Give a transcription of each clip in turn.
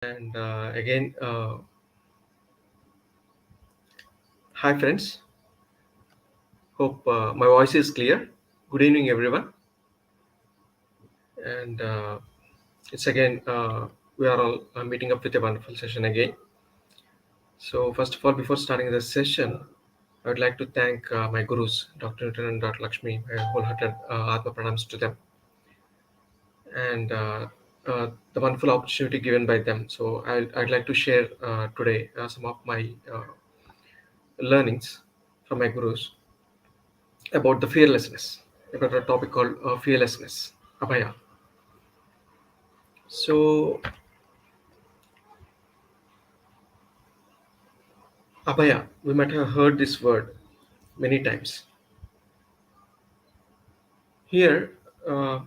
And again, hi friends. Hope my voice is clear. Good evening, everyone. And it's again we are all meeting up with a wonderful session again. So first of all, before starting the session, I would like to thank my gurus, Dr. Newton and Dr. Lakshmi. My wholehearted Atma pranams to them, and the wonderful opportunity given by them. So I'd like to share today some of my learnings from my gurus about the fearlessness, about a topic called fearlessness, abhaya. So, abhaya, we might have heard this word many times. Here, uh,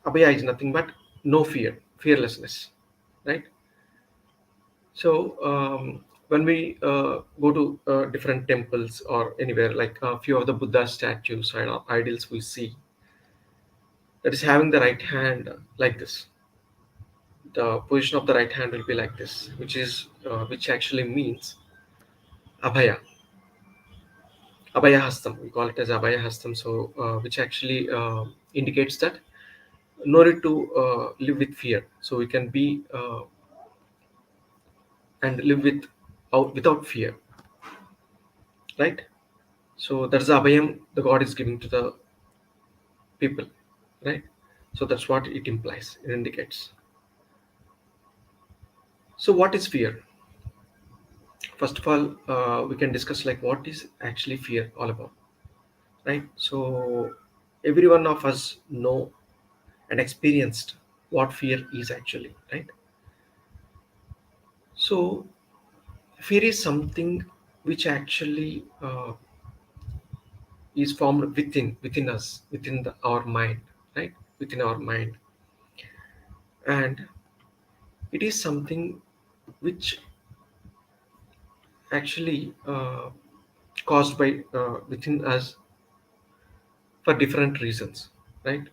abhaya is nothing but no fear, fearlessness, right? So, when we go to different temples or anywhere, like a few of the Buddha statues and idols we see, that is having the right hand like this. The position of the right hand will be like this, which actually means abhaya. Abhaya hastam, we call it as abhaya hastam, so which actually indicates that no need to live with fear, so we can be and live without fear, right? So that's the abhayam the god is giving to the people, right? So that's what it implies, it indicates. So what is fear? First of all, we can discuss like what is actually fear all about, right? So every one of us know and experienced what fear is actually, right? So fear is something which actually is formed within us, within our mind, right? Within our mind, and it is something which actually caused by within us for different reasons, right?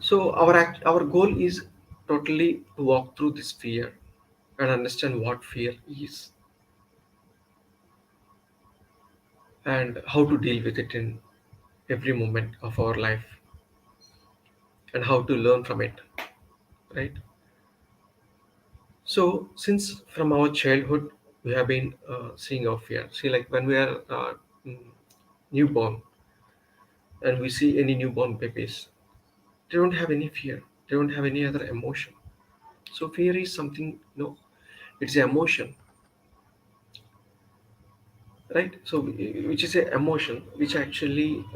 So our goal is totally to walk through this fear and understand what fear is and how to deal with it in every moment of our life and how to learn from it, right? So since from our childhood we have been seeing our fear. See, like when we are mm, newborn and we see any newborn babies, they don't have any fear. They don't have any other emotion. So fear is something, it's an emotion, right? So which is an emotion which actually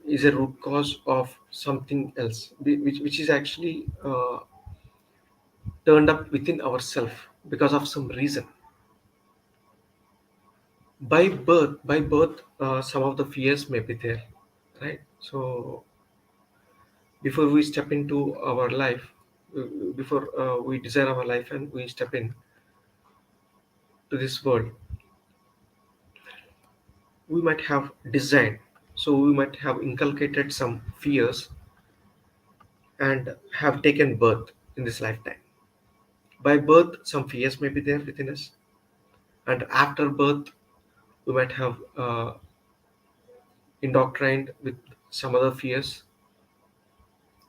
is a root cause of something else, which is actually turned up within ourselves because of some reason. By birth, some of the fears may be there, right? So before we step into our life, before we desire our life and we step in to this world, we might have designed, so we might have inculcated some fears and have taken birth in this lifetime. By birth some fears may be there within us, and after birth we might have indoctrined with some other fears.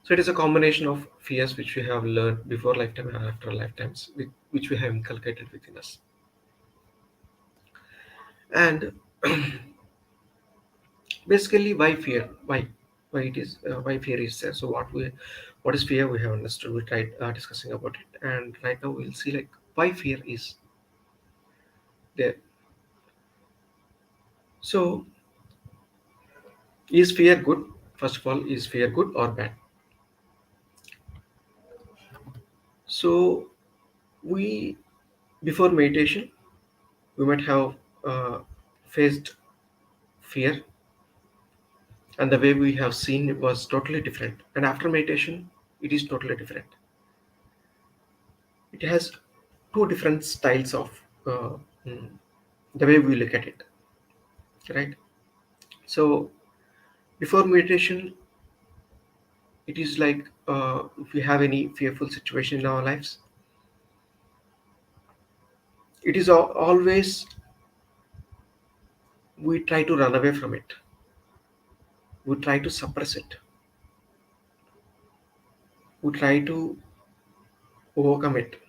So it is a combination of fears which we have learned before lifetime and after lifetimes, which we have inculcated within us. And basically, why fear? Why it is? Why fear is there? So what is fear? We have understood. We tried discussing about it, and right now we'll see like why fear is there. So is fear good? First of all, is fear good or bad? So we before meditation we might have faced fear, and the way we have seen it was totally different, and after meditation it is totally different. It has two different styles of mm, the way we look at it, right? So Before meditation, it is like if we have any fearful situation in our lives, it is always we try to run away from it, we try to suppress it, we try to overcome it,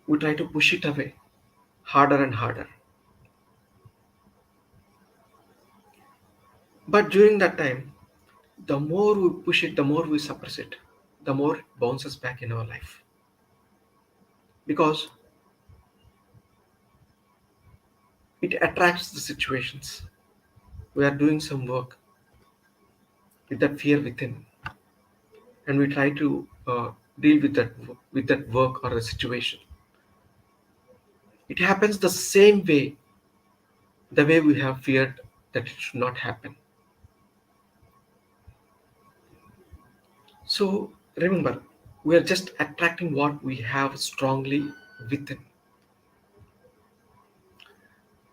we try to push it away harder and harder. But during that time, the more we push it, the more we suppress it, the more it bounces back in our life. Because it attracts the situations. We are doing some work with that fear within, and we try to deal with that work or the situation. It happens the same way, the way we have feared that it should not happen. So remember, we are just attracting what we have strongly within.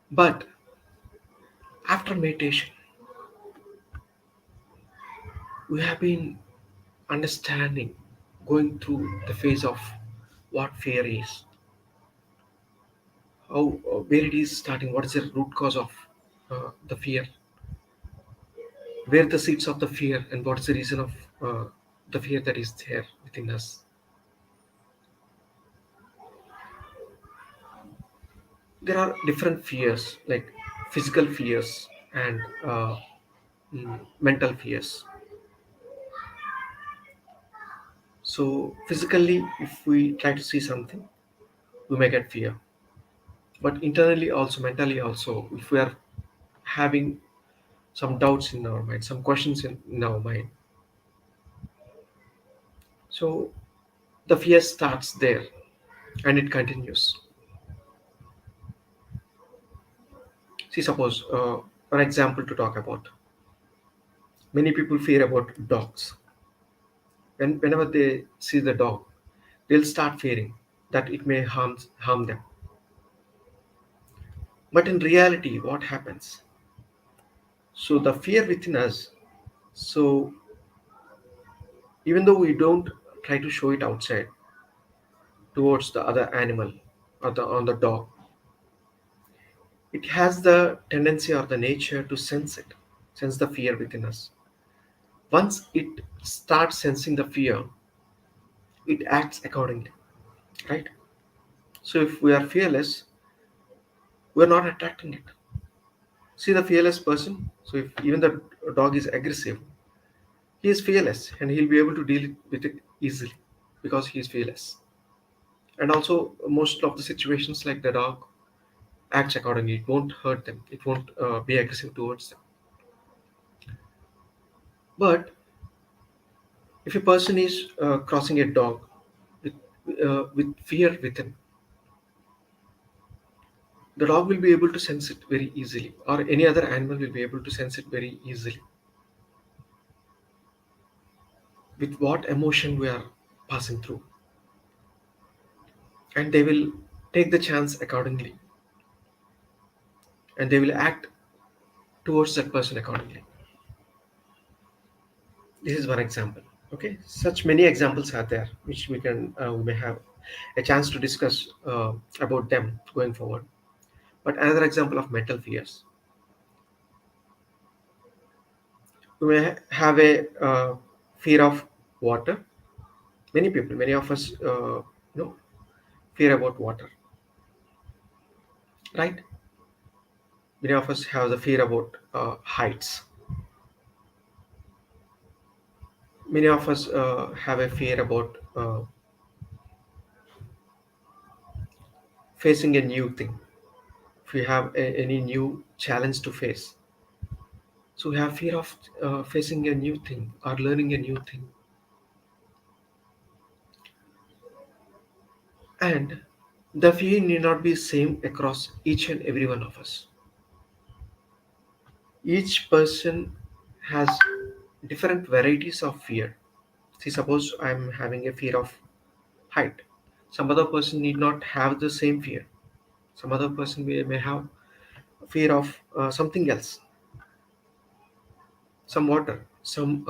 But after meditation, we have been understanding, going through the phase of what fear is, how where it is starting, what is the root cause of the fear, where the seeds of the fear, and what is the reason of the fear that is there within us. There are different fears, like physical fears and mental fears. So physically, if we try to see something, we may get fear. But internally also, mentally also, if we are having some doubts in our mind, some questions in our mind, so the fear starts there and it continues. See, suppose, an example to talk about. Many people fear about dogs. Whenever they see the dog, they'll start fearing that it may harm them. But in reality, what happens? So the fear within us, so even though we don't try to show it outside towards the other animal or on the dog, it has the tendency or the nature to sense the fear within us. Once it starts sensing the fear, it acts accordingly, right? So if we are fearless, we are not attracting it. See the fearless person. So if even the dog is aggressive, he is fearless and he'll be able to deal with it easily because he is fearless. And also, most of the situations like the dog acts accordingly. It won't hurt them. It won't be aggressive towards them. But if a person is crossing a dog with with fear within, the dog will be able to sense it very easily, or any other animal will be able to sense it very easily with what emotion we are passing through, and they will take the chance accordingly, and they will act towards that person accordingly. This is one example. Okay, such many examples are there which we may have a chance to discuss about them going forward. But another example of mental fears, we may have a fear of water. Many people, many of us, fear about water, right? Many of us have the fear about heights. Many of us have a fear about facing a new thing. If we have any new challenge to face, so we have fear of facing a new thing or learning a new thing. And the fear need not be same across each and every one of us. Each person has different varieties of fear. See, suppose I'm having a fear of height. Some other person need not have the same fear. Some other person may have fear of something else. some water, some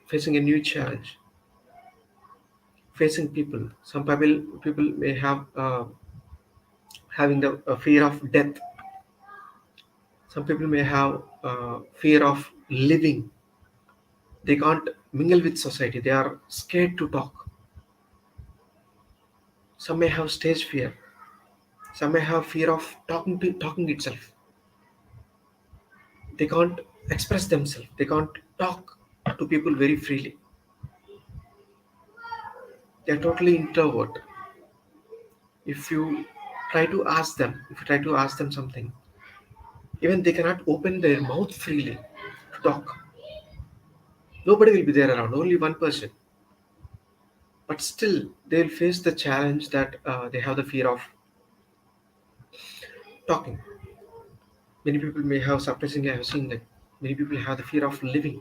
facing a new challenge, facing people. Some people may have having the fear of death. Some people may have fear of living. They can't mingle with society. They are scared to talk. Some may have stage fear. Some may have fear of talking itself. They can't express themselves. They can't talk to people very freely. They are totally introvert. If you if you try to ask them something, even they cannot open their mouth freely to talk. Nobody will be there around, only one person. But still, they'll face the challenge that they have the fear of talking. Many people may have, surprisingly, I have seen that many people have the fear of living.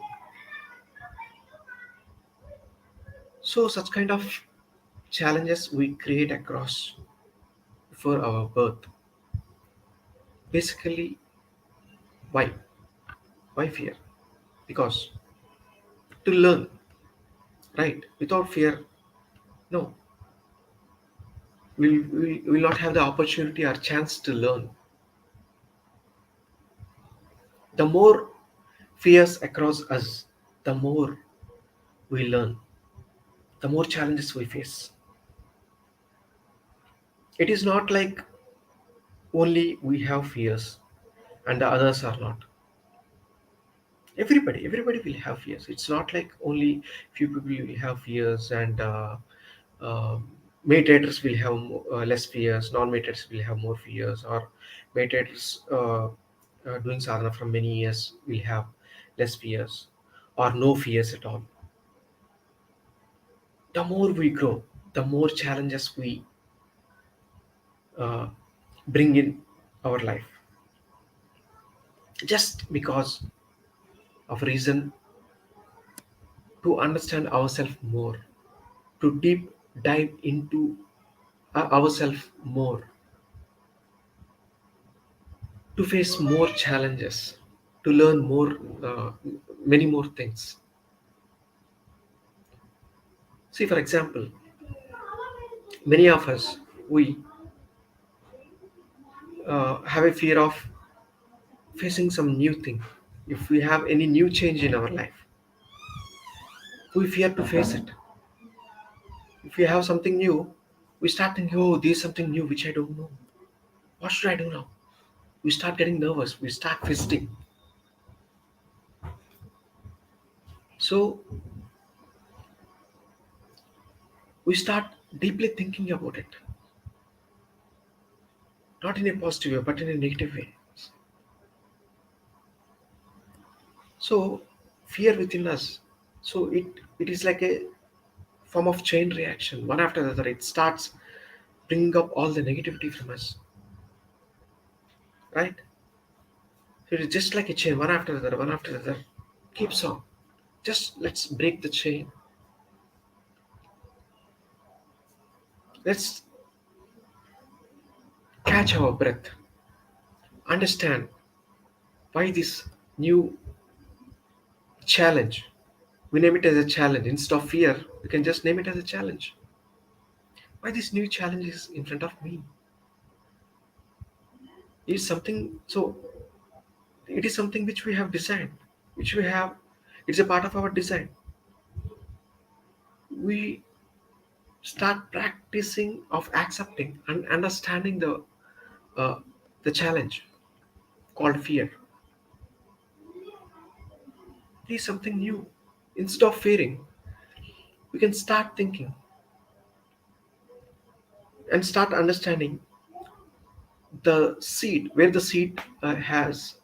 So, such kind of challenges we create across before our birth. Basically, why? Why fear? Because to learn, right? Without fear, no, we will not have the opportunity or chance to learn. The more fears across us, the more we learn, the more challenges we face. It is not like only we have fears and the others are not. Everybody will have fears. It's not like only few people will have fears and uh, meditators will have less fears, non-meditators will have more fears, or meditators doing sadhana from many years will have less fears or no fears at all. The more we grow, the more challenges we uh, bring in our life, just because of reason to understand ourselves more, to deep dive into ourselves more, to face more challenges, to learn more, many more things. See, for example, many of us, we have a fear of facing some new thing. If we have any new change in our life, we fear to face it. If we have something new, we start thinking, oh, there's something new which I don't know. What should I do now? We start getting nervous. We start visiting. So we start deeply thinking about it, not in a positive way, but in a negative way. So fear within us. So it is like a form of chain reaction, one after the other. It starts bringing up all the negativity from us, right? So it is just like a chain, one after the other, one after the other, keeps on. Just let's break the chain. Let's catch our breath. Understand why this new challenge. We name it as a challenge instead of fear. We can just name it as a challenge. Why this new challenge is in front of me? Is something so it is something which we have designed, which we have. It's a part of our design. We start practicing of accepting and understanding uh, the challenge called fear. It is something new. Instead of fearing, we can start thinking and start understanding the seed, where the seed has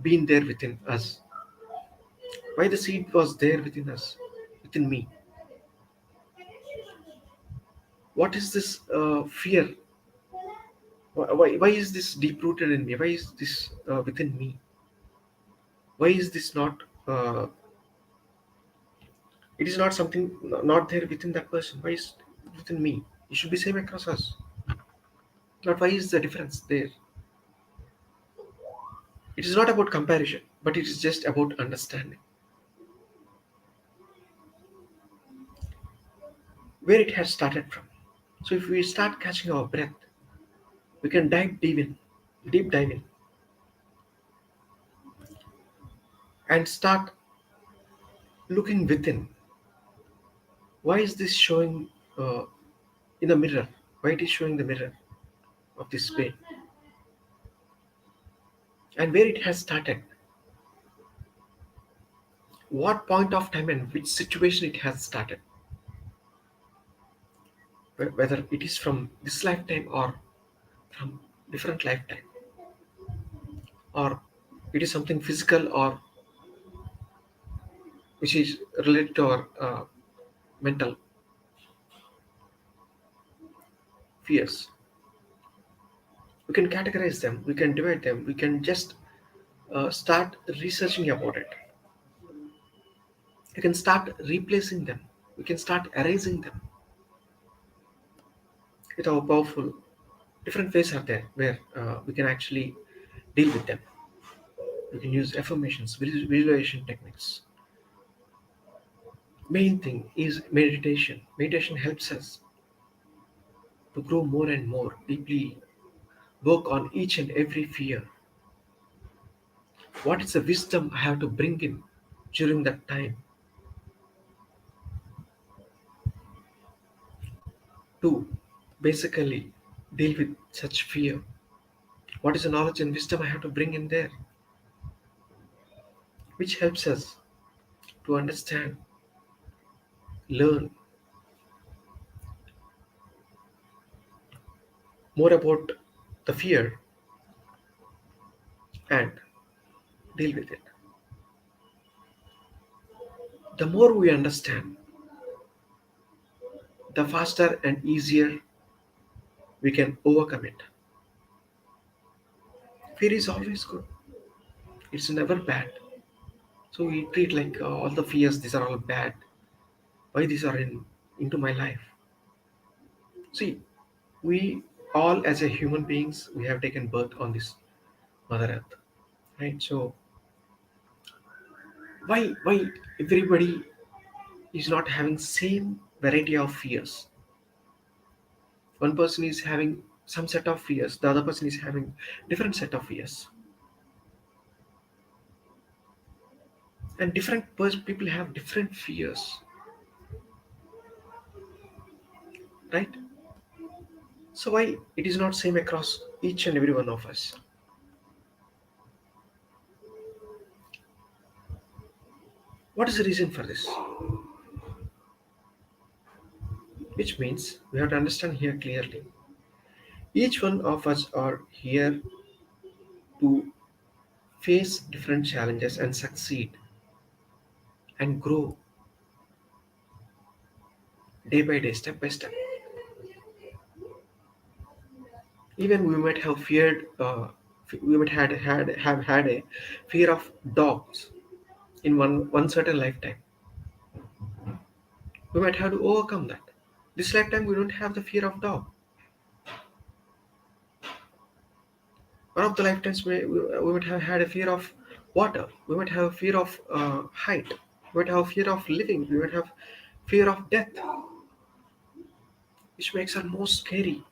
been there within us. Why the seed was there within us, within me. What is this fear? Why is this deep rooted in me? Why is this within me? Why is this not? It is not something not there within that person. Why is it within me? It should be same across us. Not why is the difference there? It is not about comparison. but it is just about understanding where it has started from. So if we start catching our breath, we can deep dive in, and start looking within. Why is this showing in the mirror? Why it is showing the mirror of this pain, and where it has started? What point of time and which situation it has started? Whether it is from this lifetime or from different lifetime, or it is something physical or which is related to our mental fears. We can categorize them, we can divide them, we can just start researching about it. We can start replacing them, we can start erasing them with our powerful different ways are there where we can actually deal with them. We can use affirmations, visualization techniques. Main thing is meditation. Meditation helps us to grow more and more deeply, work on each and every fear. What is the wisdom I have to bring in during that time to basically deal with such fear? What is the knowledge and wisdom I have to bring in there, which helps us to understand, learn more about the fear and deal with it. The more we understand, the faster and easier we can overcome it. Fear is always good, it's never bad. So we treat like all the fears, these are all bad. Why these are into my life? See, we all as a human beings, we have taken birth on this Mother Earth, right? So why everybody is not having same variety of fears? One person is having some set of fears, the other person is having different set of fears, and people have different fears, right? So why it is not same across each and every one of us? What is the reason for this? Which means we have to understand here clearly. Each one of us are here to face different challenges and succeed and grow day by day, step by step. Even we might have feared, we might have had a fear of dogs in one certain lifetime. We might have to overcome that. This lifetime we don't have the fear of dog. One of the lifetimes we might have had a fear of water. We might have a fear of height. We might have a fear of living. We might have fear of death, which makes us more scary.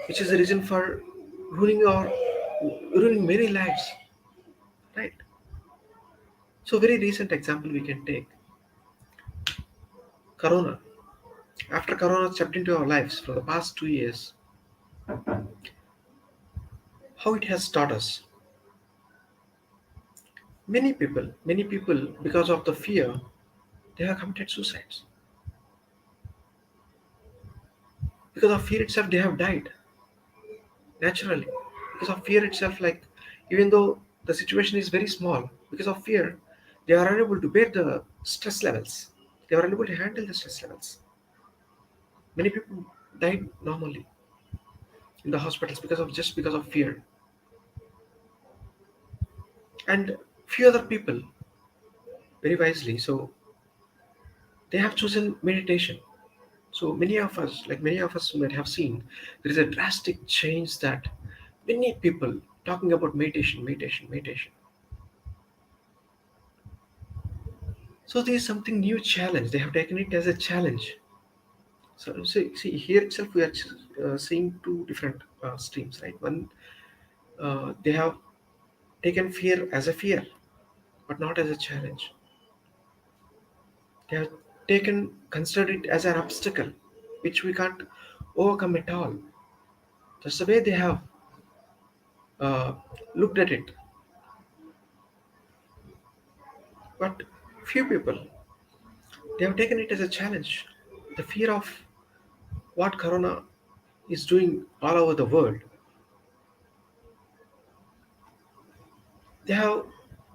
Which is the reason for ruining our ruining many lives, right? So very recent example we can take Corona. After Corona stepped into our lives for the past 2 years, how it has taught us. Many people, because of the fear, they have committed suicides. Because of fear itself, they have died naturally. Because of fear itself, like even though the situation is very small, because of fear, they are unable to bear the stress levels. They are unable to handle the stress levels. Many people died normally in the hospitals because of fear. And few other people, very wisely, so they have chosen meditation. So many of us might have seen, there is a drastic change that many people talking about meditation, meditation, meditation. So there is something new challenge. They have taken it as a challenge. So see here itself we are seeing two different streams, right? One, they have taken fear as a fear, but not as a challenge. They have considered it as an obstacle, which we can't overcome at all. That's the way they have uh, looked at it. But few people, they have taken it as a challenge. The fear of what Corona is doing all over the world. They have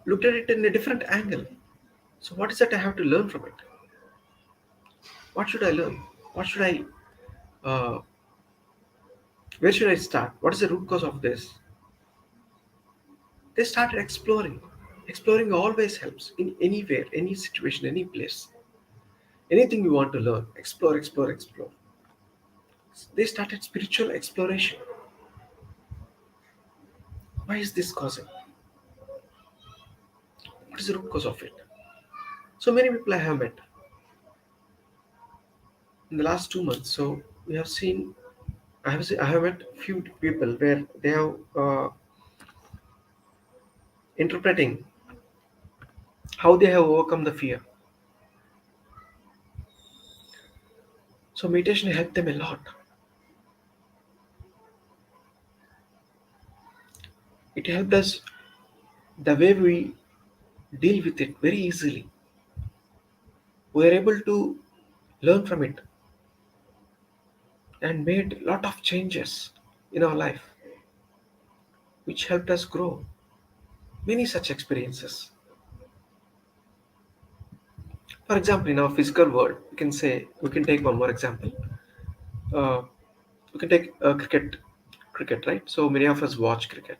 looked at it in a different angle. So what is that I have to learn from it? What should I learn? What should I? Uh, where should I start? What is the root cause of this? They started exploring. Exploring always helps in anywhere, any situation, any place. Anything you want to learn, explore, explore, explore. They started spiritual exploration. Why is this causing? What is the root cause of it? So many people I have met in the last 2 months. So we have seen, I have met few people where they have interpreting how they have overcome the fear. So meditation helped them a lot. It helped us the way we deal with it very easily. We are able to learn from it and made a lot of changes in our life, which helped us grow. Many such experiences. For example, in our physical world, we can take one more example. Uh, we can take cricket, right? So many of us watch cricket,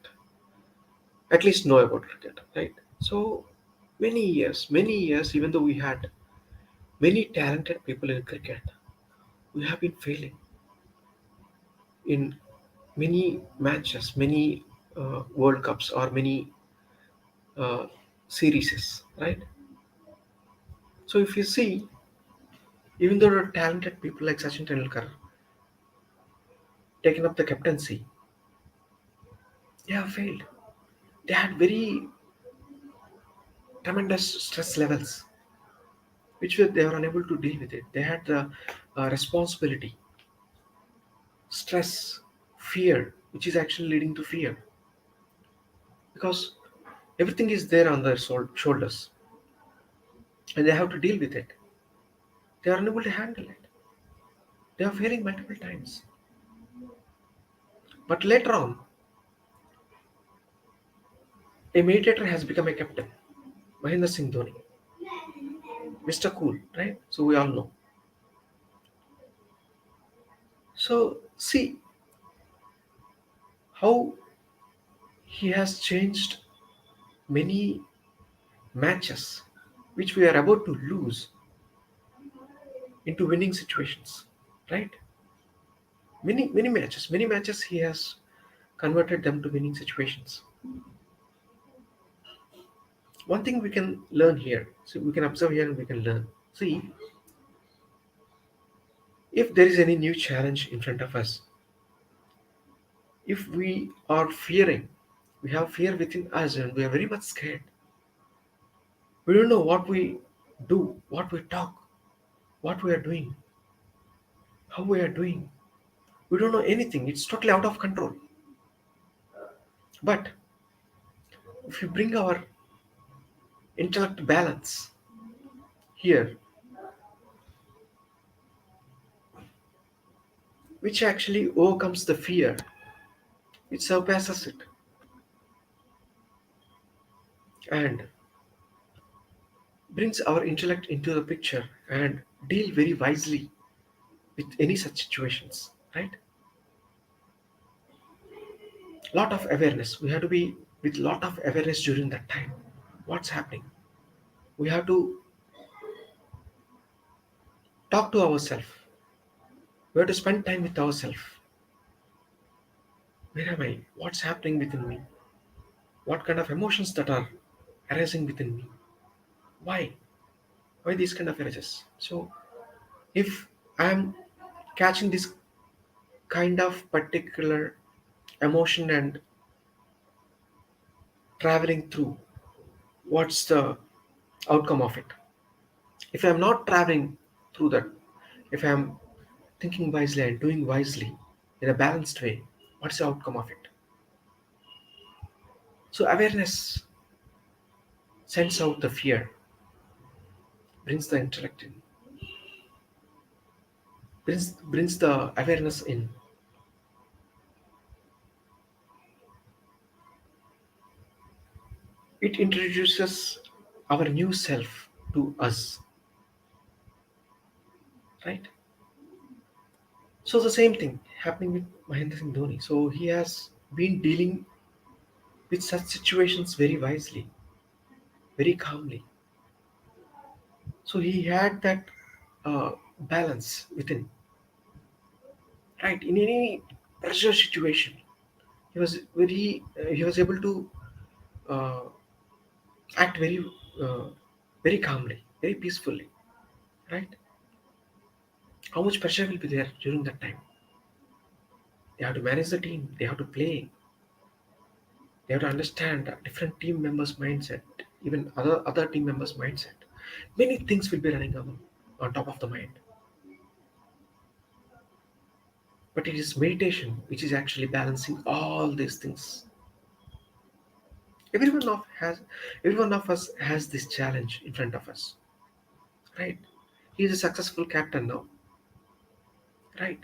at least know about cricket, right? So many years, even though we had many talented people in cricket, we have been failing in many matches, many World Cups, or many uh, series, right? So if you see, even though there are talented people like Sachin Tendulkar taken up the captaincy, they have failed. They had very tremendous stress levels, they were unable to deal with it. They had the responsibility, stress, fear, which is actually leading to fear because everything is there on their shoulders and they have to deal with it. They are unable to handle it. They are failing multiple times. But later on, a meditator has become a captain. Mahendra Singh Dhoni, Mr. Cool, right? So we all know. So see how he has changed many matches which we are about to lose into winning situations, right? Many matches he has converted them to winning situations. One thing we can learn here, so we can observe here and we can learn. See, if there is any new challenge in front of us, if we are fearing, we have fear within us and we are very much scared. We don't know what we do, what we talk, what we are doing, how we are doing. We don't know anything. It's totally out of control. But if we bring our intellect balance here, which actually overcomes the fear, it surpasses it, and brings our intellect into the picture and deal very wisely with any such situations, right? Lot of awareness. We have to be with lot of awareness during that time. What's happening? We have to talk to ourselves. We have to spend time with ourselves. Where am I? What's happening within me? What kind of emotions that are arising within me? Why? Why these kind of images? So if I'm catching this kind of particular emotion and traveling through, what's the outcome of it? If I'm not traveling through that, if I'm thinking wisely and doing wisely in a balanced way, what's the outcome of it? So awareness sends out the fear, brings the intellect in, brings the awareness in. It introduces our new self to us, right? So the same thing happening with Mahendra Singh Dhoni. So he has been dealing with such situations very wisely, very calmly. So he had that balance within, right? In any pressure situation, he was able to uh, act uh, very calmly, very peacefully, right? How much pressure will be there during that time? They have to manage the team. They have to play. They have to understand different team members' mindset, even other team members' mindset. Many things will be running on top of the mind. But it is meditation which is actually balancing all these things. Every one of has every one of us has this challenge in front of us, right? He is a successful captain now, right?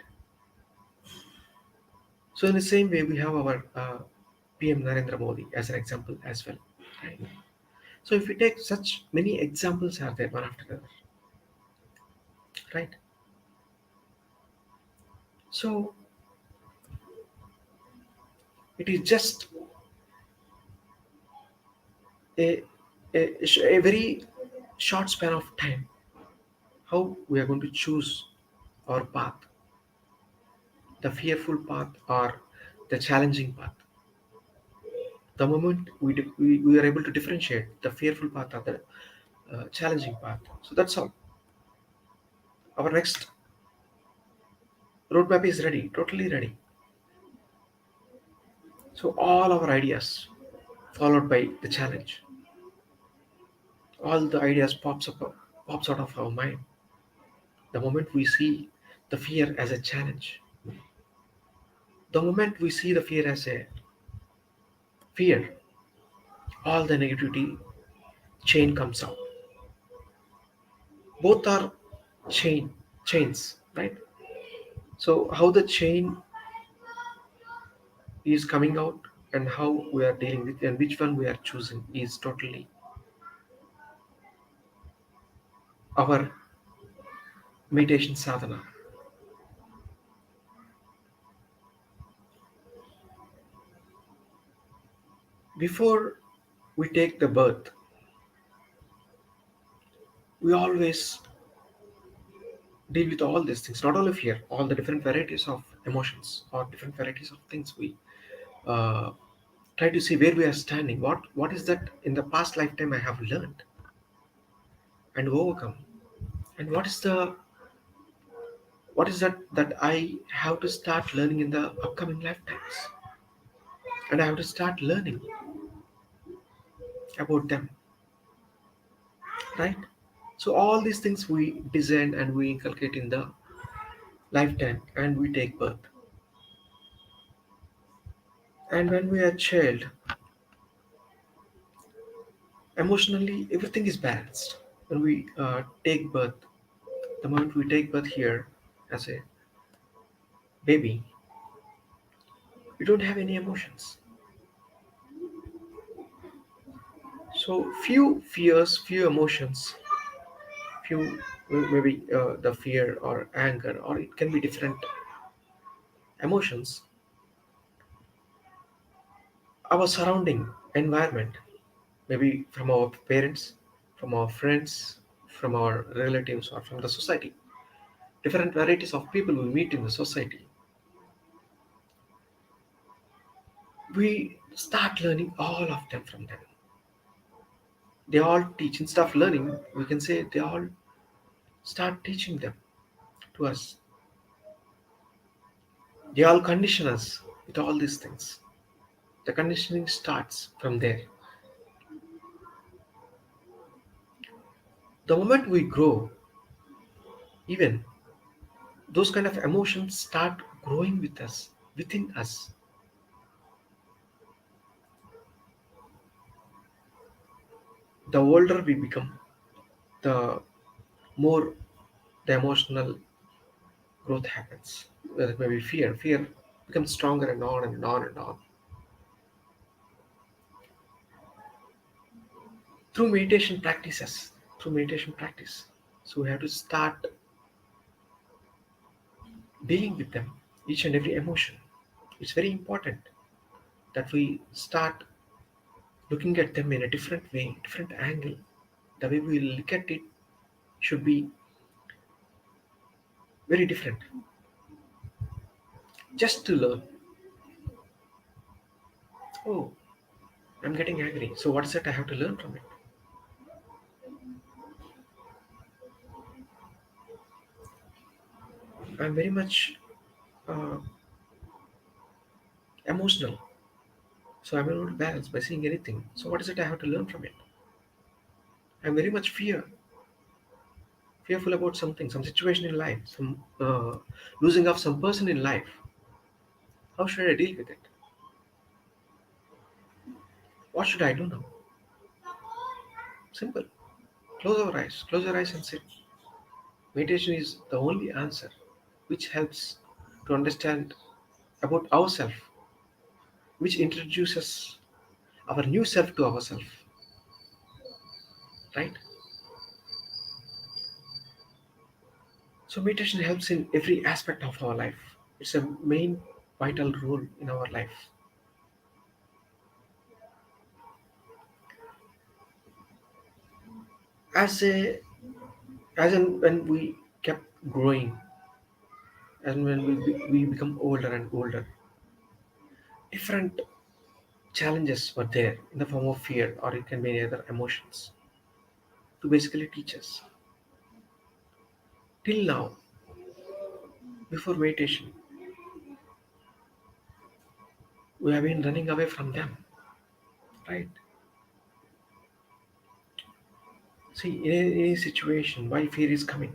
So in the same way, we have our PM Narendra Modi as an example as well, right? So if we take such many examples are there one after another, right? So it is just a, a very short span of time how we are going to choose our path, the fearful path or the challenging path. The moment we are able to differentiate the fearful path or the challenging path, so that's all. Our next roadmap is ready, totally ready. So all our ideas followed by the challenge, all the ideas pops out of our mind. The moment we see the fear as a challenge, the moment we see the fear as a fear, all the negativity chain comes out. Both are chains, right? So how the chain is coming out and how we are dealing with and which one we are choosing is totally our meditation sadhana. Before we take the birth, we always deal with all these things, not only fear, all the different varieties of emotions or different varieties of things. We uh, try to see where we are standing. What is that in the past lifetime I have learned and overcome, and what is that I have to start learning in the upcoming lifetimes, and I have to start learning about them, right? So all these things we design and we inculcate in the lifetime, and we take birth. And when we are a child, emotionally everything is balanced. When we take birth, the moment we take birth here as a baby, we don't have any emotions. So few fears, few emotions, few maybe the fear or anger, or it can be different emotions. Our surrounding environment, maybe from our parents, from our friends, from our relatives, or from the society, different varieties of people we meet in the society, we start learning all of them from them. They all teach. Instead of learning, we can say they all start teaching them to us. They all condition us with all these things. The conditioning starts from there. The moment we grow, even those kind of emotions start growing with us, within us. The older we become, the more the emotional growth happens. Whether it may be fear. Fear becomes stronger and on and on and on. Through meditation practices, through meditation practice. So we have to start dealing with them, each and every emotion. It's very important that we start looking at them in a different way, different angle. The way we look at it should be very different. Just to learn, oh, I'm getting angry. So what is it I have to learn from it? I'm very much uh, emotional. So I'm able to balance by seeing anything. So what is it I have to learn from it? I'm very much fearful about something, some situation in life, some losing of some person in life. How should I deal with it? What should I do now? Simple. Close your eyes and sit. Meditation is the only answer which helps to understand about ourselves, which introduces our new self to ourselves, right? So meditation helps in every aspect of our life. It's a main vital role in our life. As a as in when we kept growing, and when we become older and older, different challenges were there in the form of fear, or it can be any other emotions to basically teach us. Till now, before meditation, we have been running away from them, right? See, in any situation, why fear is coming?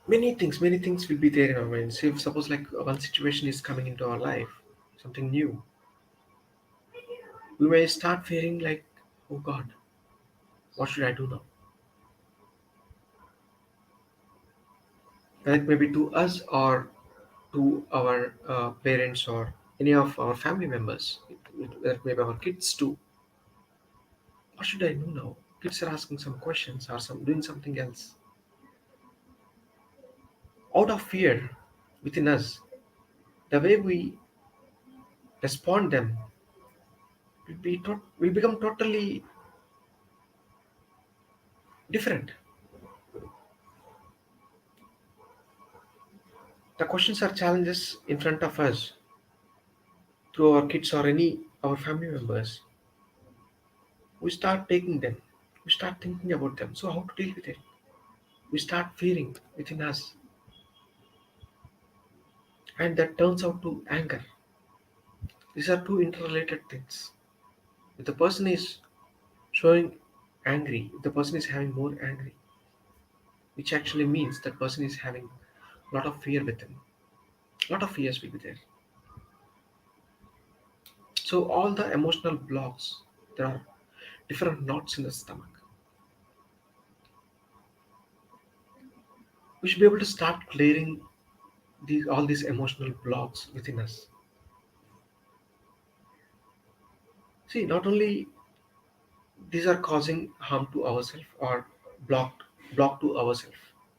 Many things will be there in our minds. If suppose like one situation is coming into our life, something new, we may start fearing like, oh God, what should I do now? And it may be to us or to our parents or any of our family members. That may be our kids too. What should I do now? Kids are asking some questions or some doing something else. Out of fear within us, the way we respond them, we become totally different. The questions are challenges in front of us through our kids or any our family members. We start taking them. We start thinking about them. So how to deal with it? We start fearing within us, and that turns out to anger. These are two interrelated things. If the person is showing angry, if the person is having more angry, which actually means that person is having a lot of fear within. A lot of fears will be there. So all the emotional blocks, there are different knots in the stomach. We should be able to start clearing all these emotional blocks within us. See, not only these are causing harm to ourselves or block to ourselves,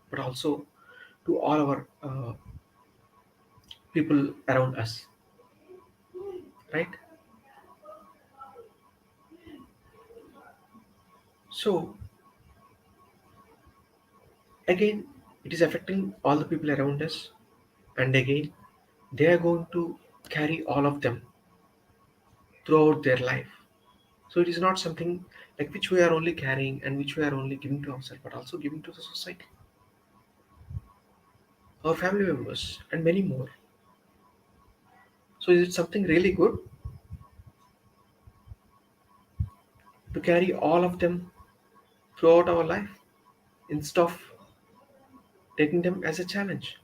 but also to all our people around us, right? So again, it is affecting all the people around us, and again, they are going to carry all of them throughout their life. So it is not something like which we are only carrying and which we are only giving to ourselves, but also giving to the society, our family members, and many more. So is it something really good to carry all of them throughout our life instead of taking them as a challenge?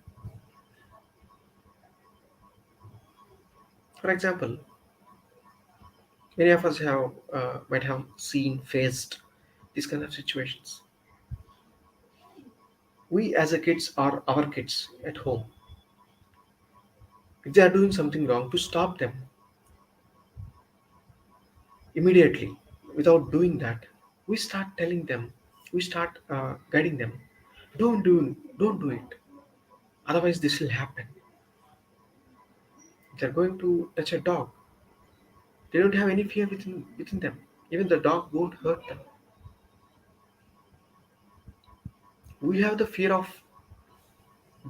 For example, many of us have might have seen faced these kind of situations. We as a kids are our kids at home. If they are doing something wrong, to stop them immediately without doing that, we start telling them, we start guiding them, don't do it, otherwise this will happen. They're going to touch a dog, they don't have any fear within them, even the dog won't hurt them. We have the fear of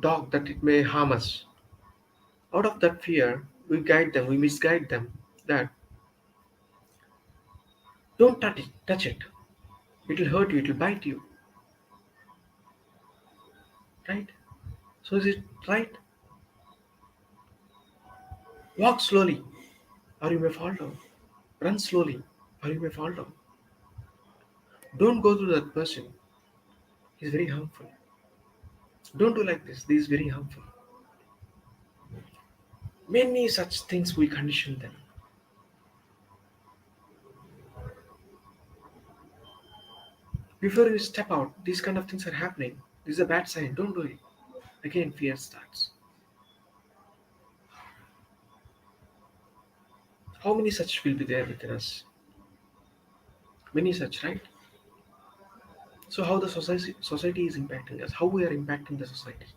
dog that it may harm us. Out of that fear, we guide them, we misguide them that don't touch it, it will hurt you, it will bite you, right? So is it right? Walk slowly or you may fall down. Run slowly or you may fall down. Don't go to that person, he's very harmful. Don't do like this is very harmful. Many such things we condition them. Before you step out, these kind of things are happening. This is a bad sign, don't do it. Again, fear starts. How many such will be there within us? Many such, right? So how the society is impacting us, how we are impacting the society,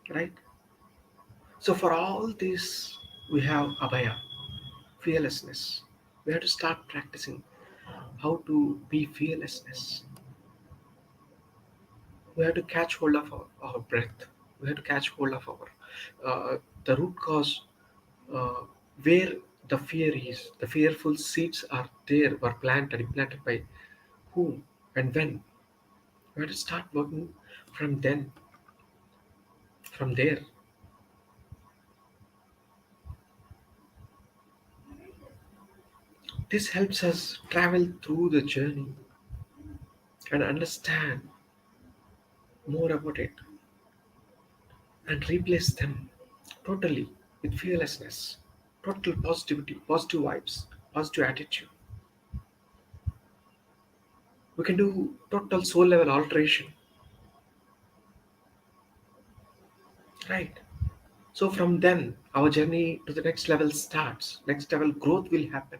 right? So for all this, we have abhaya, fearlessness. We have to start practicing how to be fearlessness. We have to catch hold of our breath. We have to catch hold of our the root cause, uh, where the fear is. The fearful seeds are there, were planted, implanted by whom and when. We have to start working from then, from there. This helps us travel through the journey and understand more about it and replace them totally with fearlessness, total positivity, positive vibes, positive attitude. We can do total soul level alteration, right? So from then, our journey to the next level starts. Next level growth will happen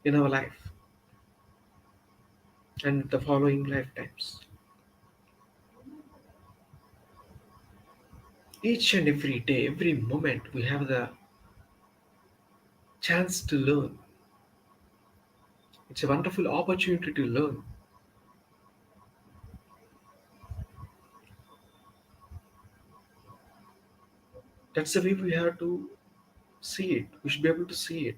in our life and the following lifetimes. Each and every day, every moment, we have the chance to learn. It's a wonderful opportunity to learn. That's the way we have to see it. We should be able to see it.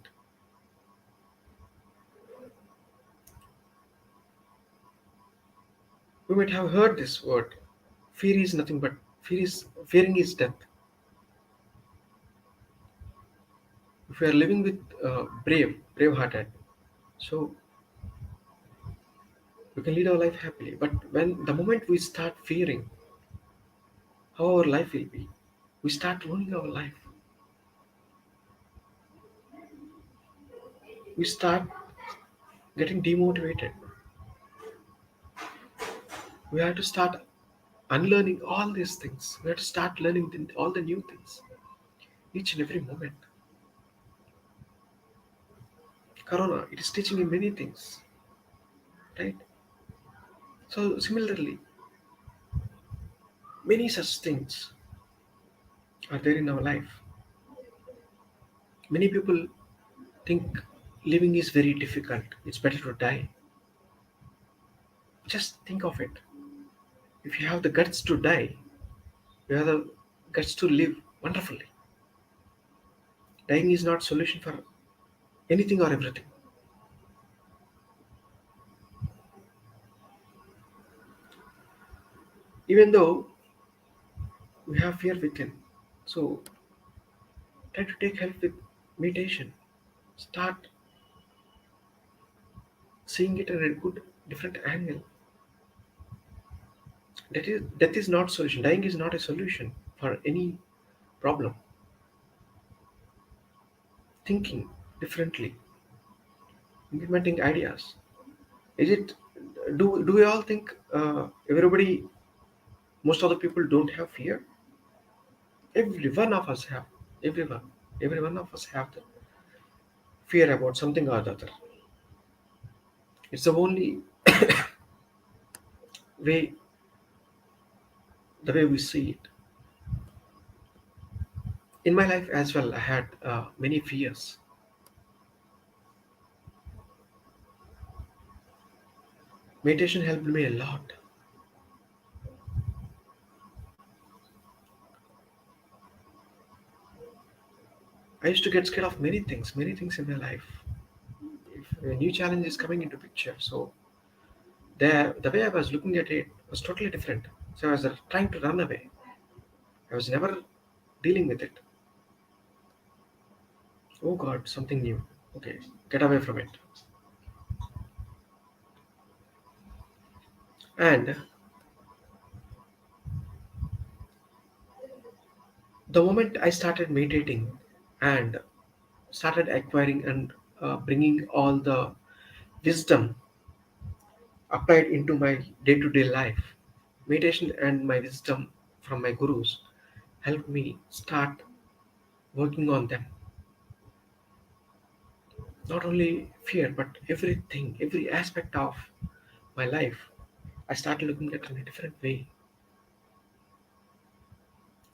We might have heard this word. Fear is nothing but fearing is death. If we are living with brave-hearted, so we can lead our life happily. But when the moment we start fearing how our life will be, we start ruining our life. We start getting demotivated. We have to start unlearning all these things. We have to start learning all the new things each and every moment. Corona, it is teaching you many things, right? So similarly, many such things are there in our life. Many people think living is very difficult. It's better to die. Just think of it. If you have the guts to die, you have the guts to live wonderfully. Dying is not solution for anything or everything. Even though we have fear within, so try to take help with meditation. Start seeing it at a good different angle. That is, death is not solution. Dying is not a solution for any problem. Thinking differently, implementing ideas. Is it? Do we all think everybody? Most of the people don't have fear. Every one of us have. Everyone. Every one of us have the fear about something or the other. It's the only way, the way we see it. In my life as well, I had many fears. Meditation helped me a lot. I used to get scared of many things in my life. If a new challenge is coming into picture, so the way I was looking at it was totally different. So I was trying to run away. I was never dealing with it. Oh God, something new. Okay, get away from it. And the moment I started meditating and started acquiring and bringing all the wisdom applied into my day-to-day life, meditation and my wisdom from my gurus helped me start working on them. Not only fear, but everything, every aspect of my life. I started looking at it in a different way.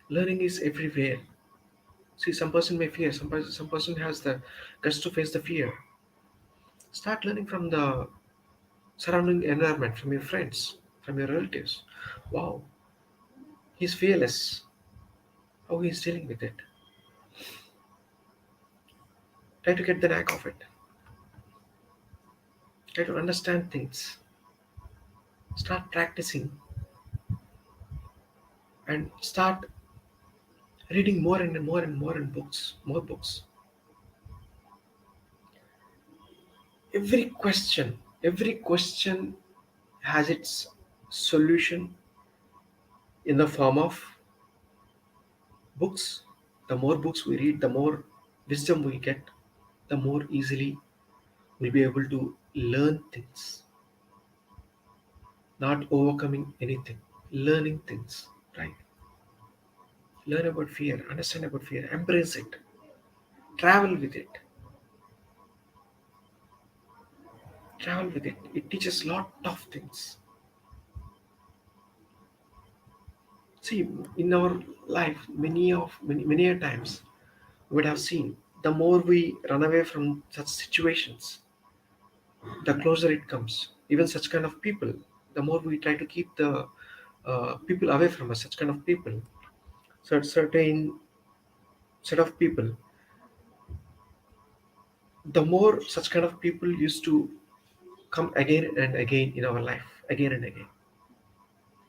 Learning is everywhere. See, some person may fear, some person has the guts to face the fear. Start learning from the surrounding environment, from your friends, from your relatives. Wow, he's fearless. How he's dealing with it. Try to get the knack of it. Try to understand things. Start practicing and start reading more and more and more in books, more books. Every question has its solution in the form of books. The more books we read, the more wisdom we get, the more easily we'll be able to learn things, not overcoming anything, learning things, right? Learn about fear, understand about fear, embrace it, travel with it, travel with it. It teaches lot of things. See, in our life, many a times we would have seen the more we run away from such situations, the closer it comes. Even such kind of people, the more we try to keep the people away from us, such kind of people, certain set of people, the more such kind of people used to come again and again in our life, again and again.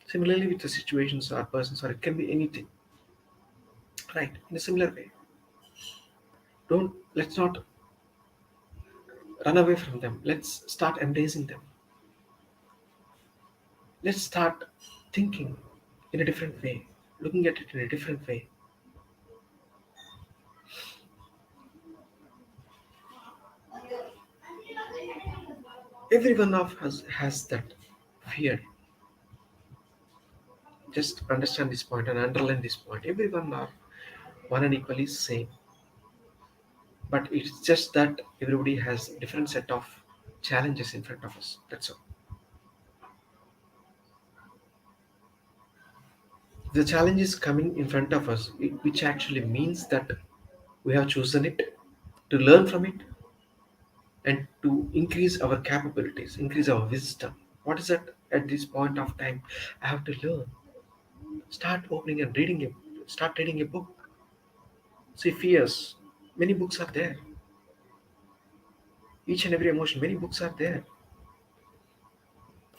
Similarly, with the situations or persons, or it can be anything, right? In a similar way, don't let's not run away from them. Let's start embracing them. Let's start thinking in a different way, looking at it in a different way. Every one of us has that fear. Just understand this point and underline this point. Everyone are one and equally same, but it's just that everybody has different set of challenges in front of us. That's all. The challenge is coming in front of us, which actually means that we have chosen it to learn from it and to increase our capabilities, increase our wisdom. What is that at this point of time? I have to learn. Start opening and reading a start reading a book. See fears. Many books are there. Each and every emotion, many books are there.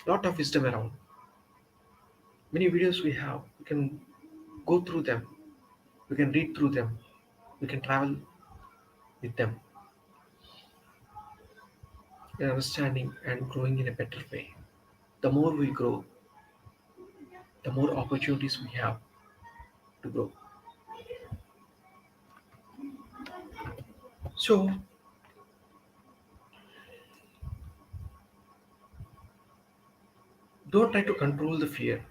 Lot of wisdom around. Many videos we have. We can go through them. We can read through them. We can travel with them in understanding and growing in a better way. The more we grow, the more opportunities we have to grow. So don't try to control the fear.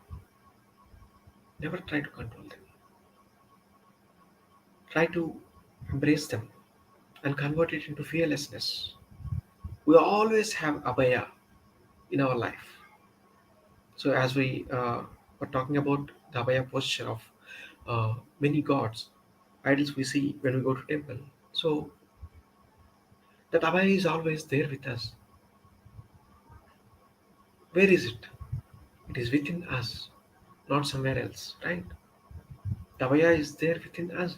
Never try to control them. Try to embrace them and convert it into fearlessness. We always have abaya in our life. So as we were talking about the abaya posture of many gods, idols we see when we go to temple. So that abaya is always there with us. Where is it? It is within us, not somewhere else, right? The abaya is there within us.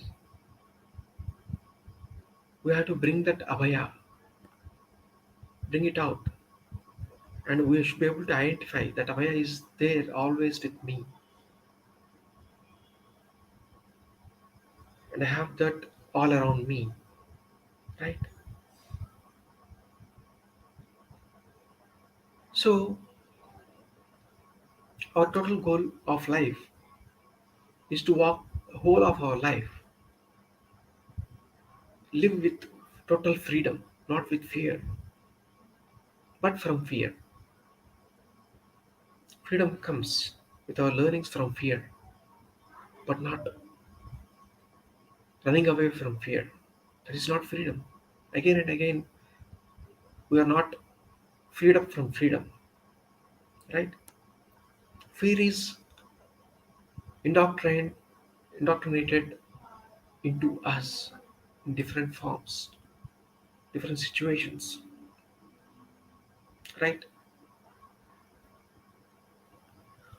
We have to bring that abaya, bring it out, and we should be able to identify that abaya is there always with me, and I have that all around me, right? So our total goal of life is to walk the whole of our life, live with total freedom, not with fear, but from fear. Freedom comes with our learnings from fear, but not running away from fear. That is not freedom. Again and again, we are not freed up from freedom, right? Fear is indoctrinated, indoctrinated into us in different forms, different situations, right?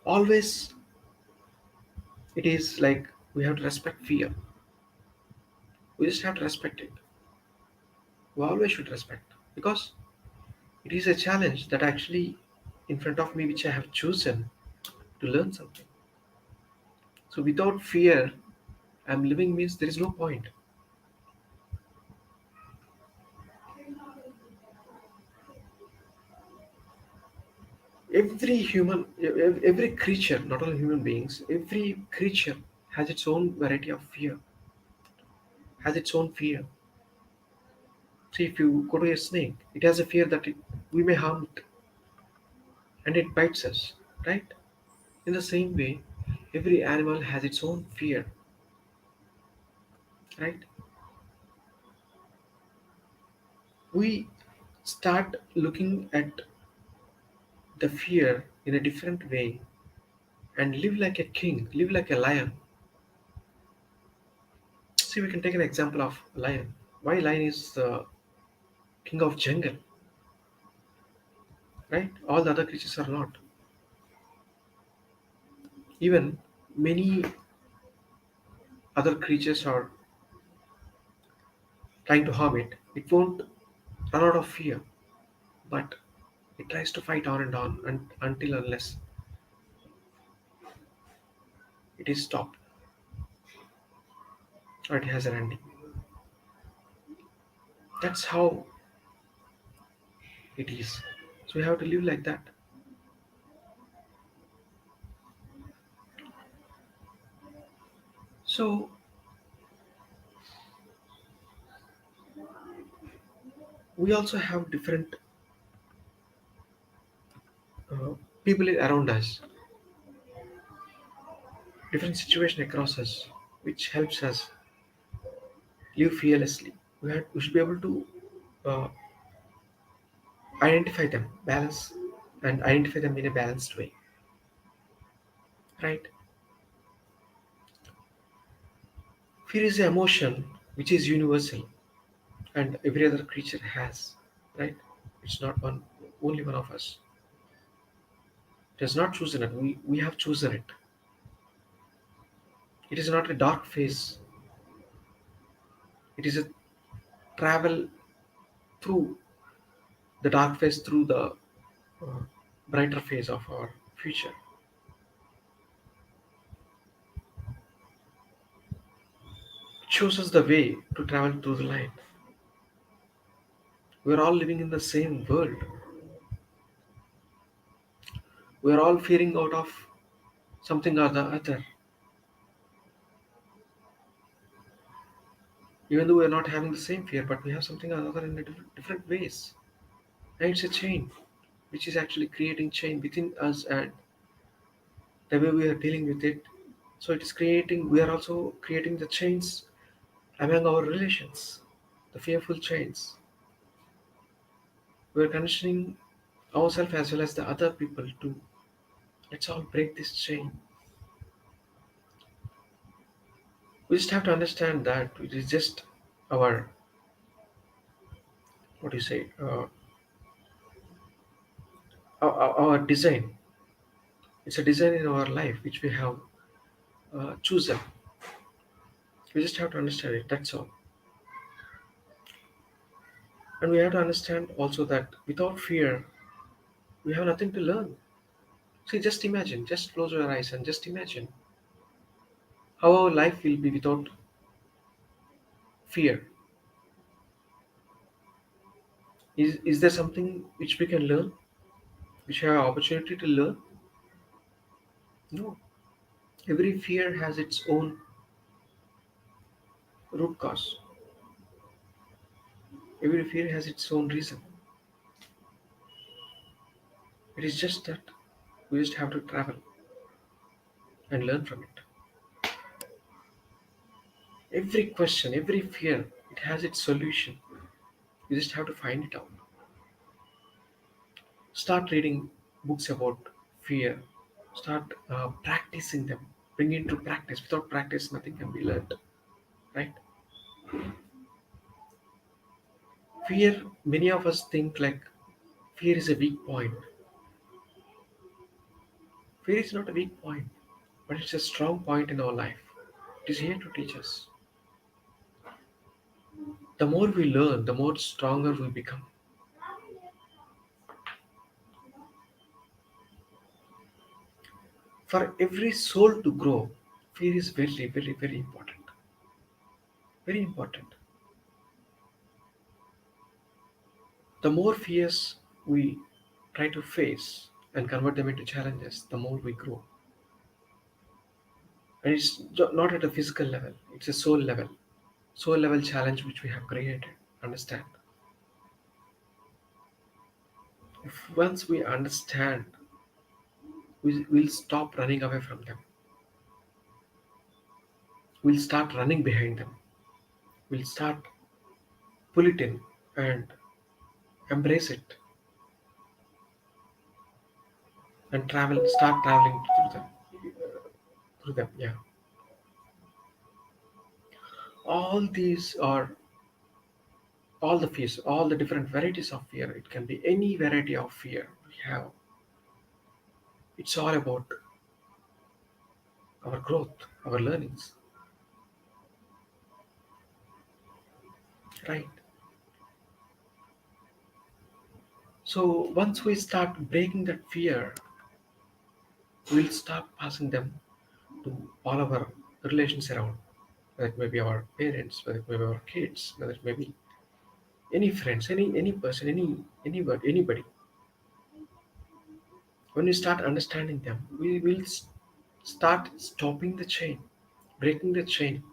Always, it is like we have to respect fear. We just have to respect it. We always should respect because it is a challenge that actually in front of me, which I have chosen to learn something. So without fear, I'm living means there is no point. Every human, every creature, not only human beings, every creature has its own variety of fear, has its own fear. See, if you go to a snake, it has a fear that we may harm it and it bites us, right? In the same way, every animal has its own fear, right? We start looking at the fear in a different way and live like a king, live like a lion. See, we can take an example of lion. Why lion is the king of jungle, right? All the other creatures are not. Even many other creatures are trying to harm it. It won't run out of fear, but it tries to fight on and on until unless it is stopped or it has an ending. That's how it is. So we have to live like that. So we also have different uh, people around us, different situation across us, which helps us live fearlessly. We should be able to uh, identify them, balance, and identify them in a balanced way, right? Fear is an emotion which is universal and every other creature has, right? It's not one, only one of us. It has not chosen it. We have chosen it. It is not a dark phase. It is a travel through the dark phase, through the brighter phase of our future. It shows us the way to travel through the light. We're all living in the same world. We're all fearing out of something or the other. Even though we're not having the same fear, but we have something or other in a different ways. And it's a chain, which is actually creating chain within us and the way we are dealing with it. So it is creating, we are also creating the chains among our relations, the fearful chains. We're conditioning ourselves as well as the other people to let's all break this chain. We just have to understand that it is just our, what do you say, our design. It's a design in our life which we have chosen. We just have to understand it. That's all. And we have to understand also that without fear, we have nothing to learn. See, just imagine, just close your eyes and just imagine how our life will be without fear. Is there something which we can learn, which we have opportunity to learn? No. Every fear has its own root cause. Every fear has its own reason. It is just that we just have to travel and learn from it. Every question, every fear, it has its solution. You just have to find it out. Start reading books about fear. Start practicing them. Bring it to practice. Without practice, nothing can be learned. Right? Fear, many of us think like fear is a weak point. Fear is not a weak point, but it's a strong point in our life. It is here to teach us. The more we learn, the more stronger we become. For every soul to grow, fear is very, very, very important. Very important. The more fears we try to face and convert them into challenges, the more we grow. And it's not at a physical level, it's a soul level. Soul level challenge which we have created. Understand? If once we understand, we'll stop running away from them. We'll start running behind them. We'll start pull it in and embrace it and start traveling through them. Yeah. All these are all the fears, all the different varieties of fear. It can be any variety of fear we have. It's all about our growth, our learnings, right? So once we start breaking that fear, we'll start passing them to all of our relations around. Whether it may be our parents, whether it may be our kids, whether it may be any friends, any person, anybody. When we start understanding them, we will start stopping the chain, breaking the chain.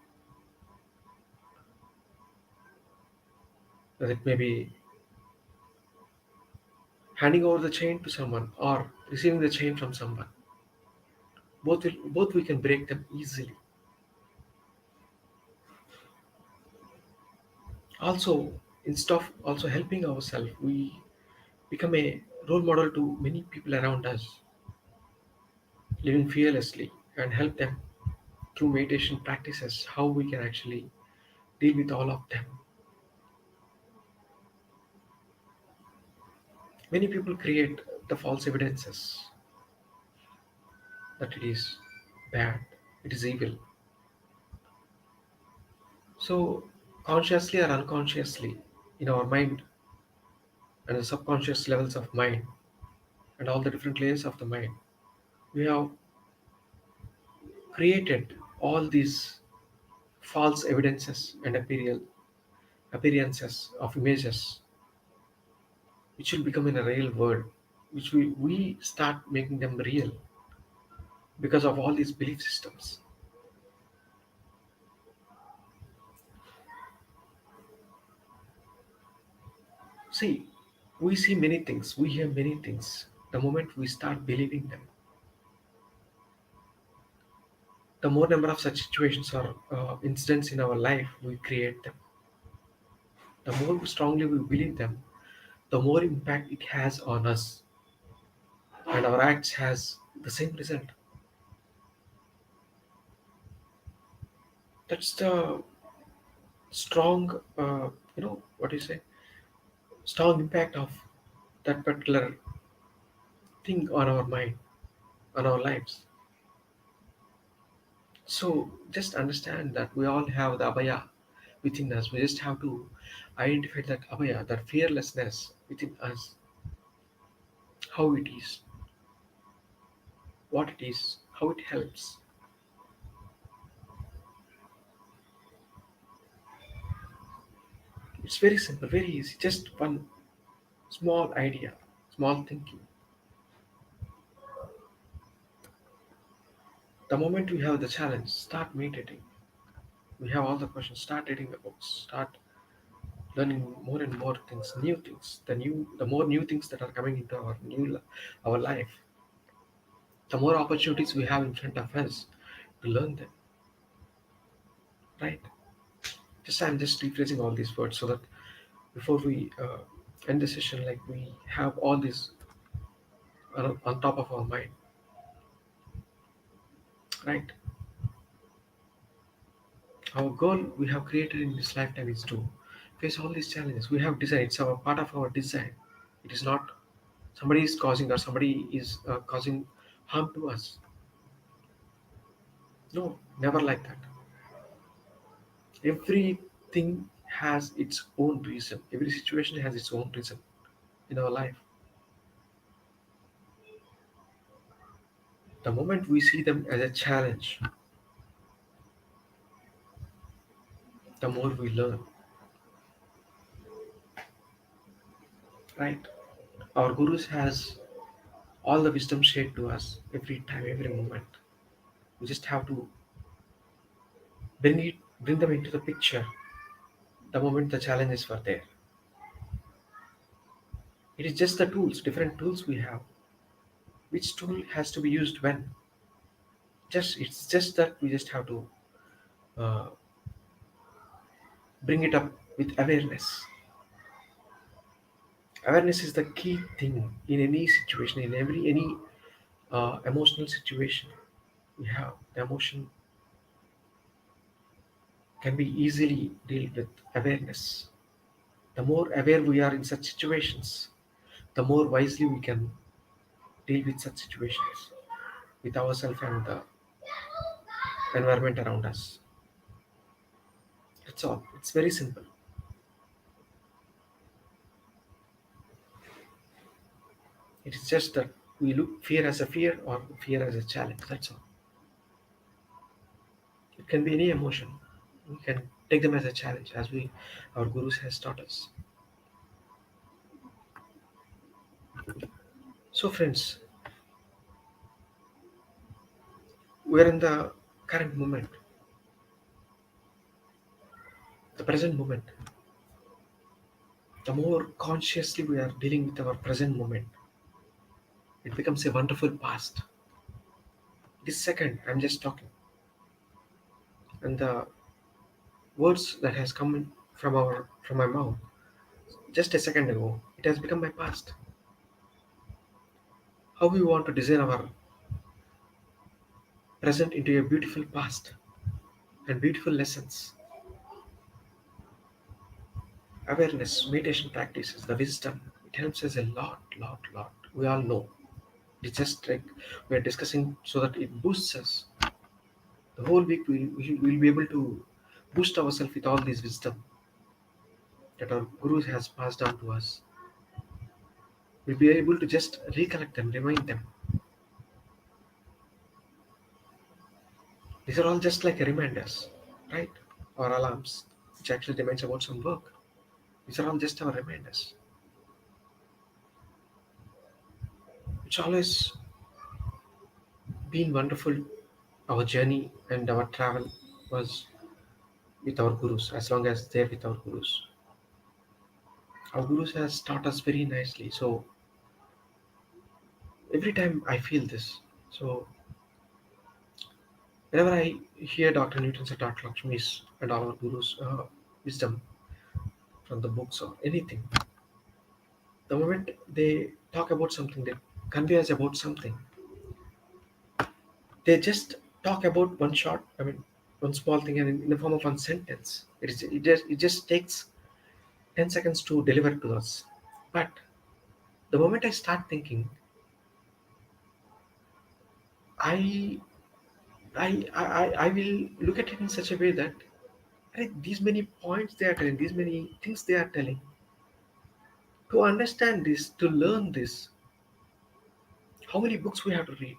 Whether it may be handing over the chain to someone or receiving the chain from someone. Both we can break them easily. Also, instead of also helping ourselves, we become a role model to many people around us, living fearlessly and help them through meditation practices how we can actually deal with all of them. Many people create the false evidences that it is bad, it is evil. So consciously or unconsciously, in our mind and the subconscious levels of mind and all the different layers of the mind, we have created all these false evidences and appearances of images which will become in a real world, which we start making them real because of all these belief systems. See, we see many things, we hear many things. The moment we start believing them, the more number of such situations or incidents in our life we create them, the more strongly we believe them, the more impact it has on us, and our acts has the same result. That's the strong, what do you say, strong impact of that particular thing on our mind, on our lives. So just understand that we all have the abhaya within us. We just have to identify that abhaya, that fearlessness within us, how it is, what it is, how it helps. It's very simple, very easy. Just one small idea, small thinking. The moment we have the challenge, start meditating. We have all the questions. Start reading the books. Start learning more and more things, new things. The more new things that are coming into our life, the more opportunities we have in front of us to learn them. Right? Just I'm just rephrasing all these words so that before we end the session, like we have all these on top of our mind. Right? Our goal we have created in this lifetime is to face all these challenges. We have design. It's our part of our design. It is not somebody is causing or somebody is causing harm to us. No, never like that. Everything has its own reason. Every situation has its own reason in our life. The moment we see them as a challenge, the more we learn. Right? Our gurus has all the wisdom shared to us every time, every moment. We just have to bring them into the picture the moment the challenges were there. It is just the tools, different tools we have. Which tool has to be used when? Just it's just that we just have to uh, bring it up with awareness. Awareness is the key thing in any situation, in any emotional situation. We have the emotion can be easily dealt with awareness. The more aware we are in such situations, the more wisely we can deal with such situations with ourselves and the environment around us. That's all. It's very simple. It is just that we look fear as a fear or fear as a challenge. That's all. It can be any emotion. We can take them as a challenge, as we our gurus has taught us. So, friends, we are in the current moment, the present moment. The more consciously we are dealing with our present moment, it becomes a wonderful past. This second, I'm just talking, and the words that has come in from my mouth just a second ago, it has become my past. How we want to design our present into a beautiful past and beautiful lessons, awareness, meditation practices, the wisdom. It helps us a lot. We all know. It's just like we are discussing so that it boosts us. The whole week we will be able to boost ourselves with all this wisdom. that our Guru has passed down to us, we'll be able to just recollect them, remind them. These are all just like reminders, right? Or alarms, which actually reminds about some work. These are all just our reminders. It's always been wonderful. Our journey and our travel was with our gurus, as long as they're with our gurus. Our gurus has taught us very nicely. So every time I feel this, so whenever I hear Dr. Newton's or Dr. Lakshmi's and all our gurus' wisdom from the books or anything, the moment they talk about something, they convey us about something, they just talk about one short, I mean, one small thing, and in the form of one sentence. It just takes 10 seconds to deliver to us. But the moment I start thinking, I I will look at it in such a way that these many points they are telling, these many things they are telling. To understand this, to learn this, how many books we have to read?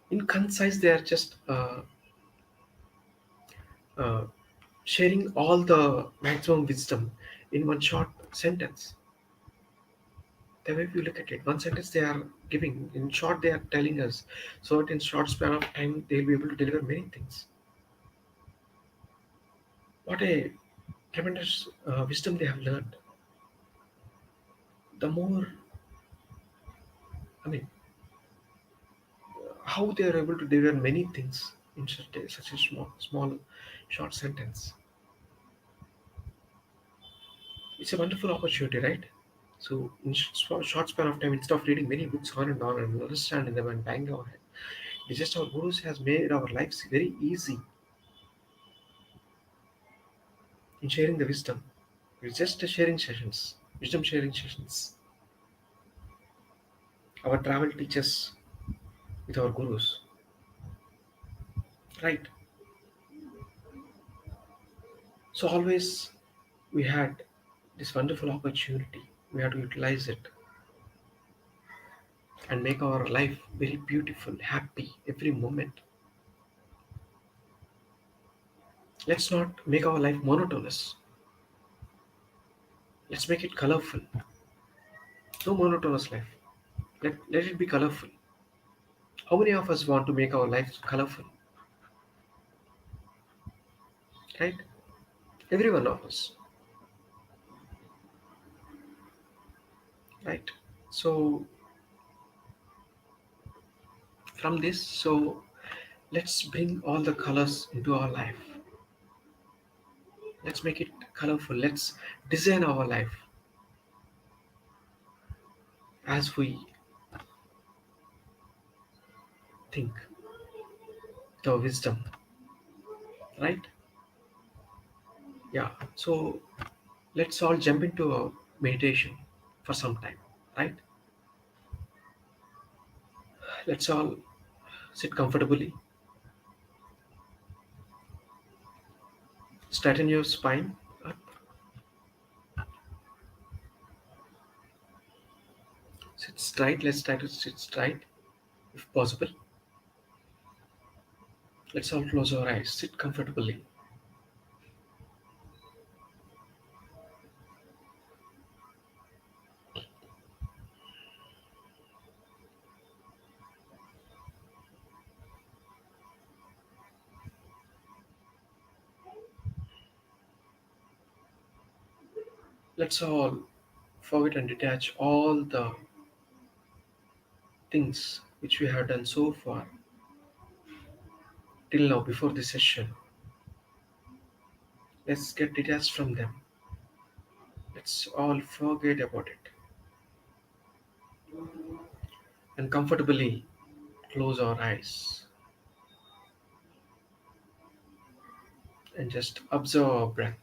In concise, they are just uh, sharing all the maximum wisdom in one short sentence. The way we look at it, one sentence they are giving, in short, they are telling us, so that in short span of time, they'll be able to deliver many things. What a tremendous wisdom they have learned. The more, I mean, how they are able to deliver many things in such a small, short sentence. It's a wonderful opportunity, right? So, in short span of time, instead of reading many books on and understanding them and bang our head, it's just our gurus has made our lives very easy in sharing the wisdom. It's just a sharing sessions, wisdom sharing sessions. Our travel teaches with our gurus, right? So always we had this wonderful opportunity. We have to utilize it and make our life very beautiful, happy every moment. Let's not make our life monotonous. Let's make it colorful. No monotonous life. Let it be colorful. How many of us want to make our lives colorful? Right? Every one of us. Right? So from this, so let's bring all the colors into our life. Let's make it colorful. Let's design our life as we think, the wisdom. Right? Yeah. So let's all jump into a meditation for some time. Right? Let's all sit comfortably. Straighten your spine up. Sit straight. Let's try to sit straight if possible. Let's all close our eyes. Sit comfortably. Let's all forget and detach all the things which we have done so far till now before this session. Let's get detached from them. Let's all forget about it and comfortably close our eyes and just observe our breath.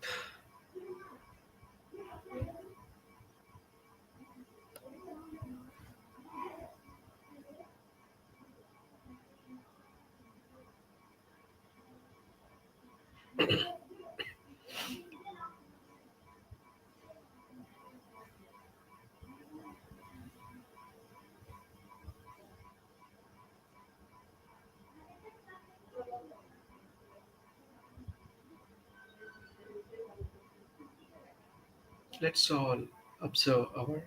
Let's all observe our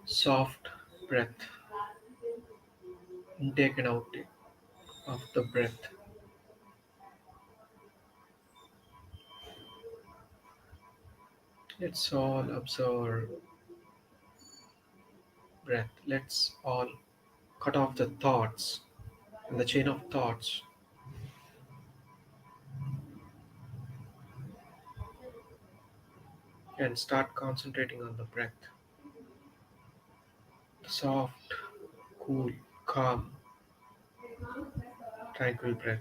soft breath, intake and outtake of the breath. Let's all observe breath. Let's all cut off the thoughts and the chain of thoughts and start concentrating on the breath. The soft, cool, calm, tranquil breath.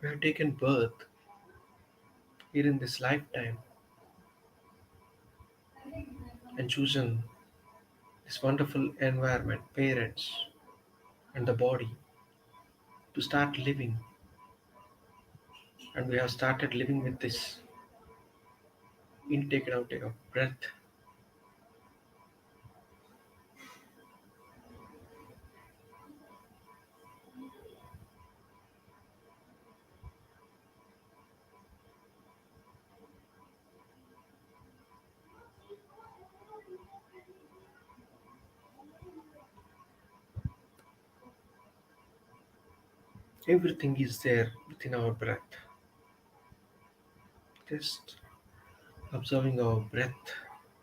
We have taken birth here in this lifetime and chosen this wonderful environment, parents, and the body to start living. And we have started living with this intake and outtake of breath. Everything is there within our breath. Just observing our breath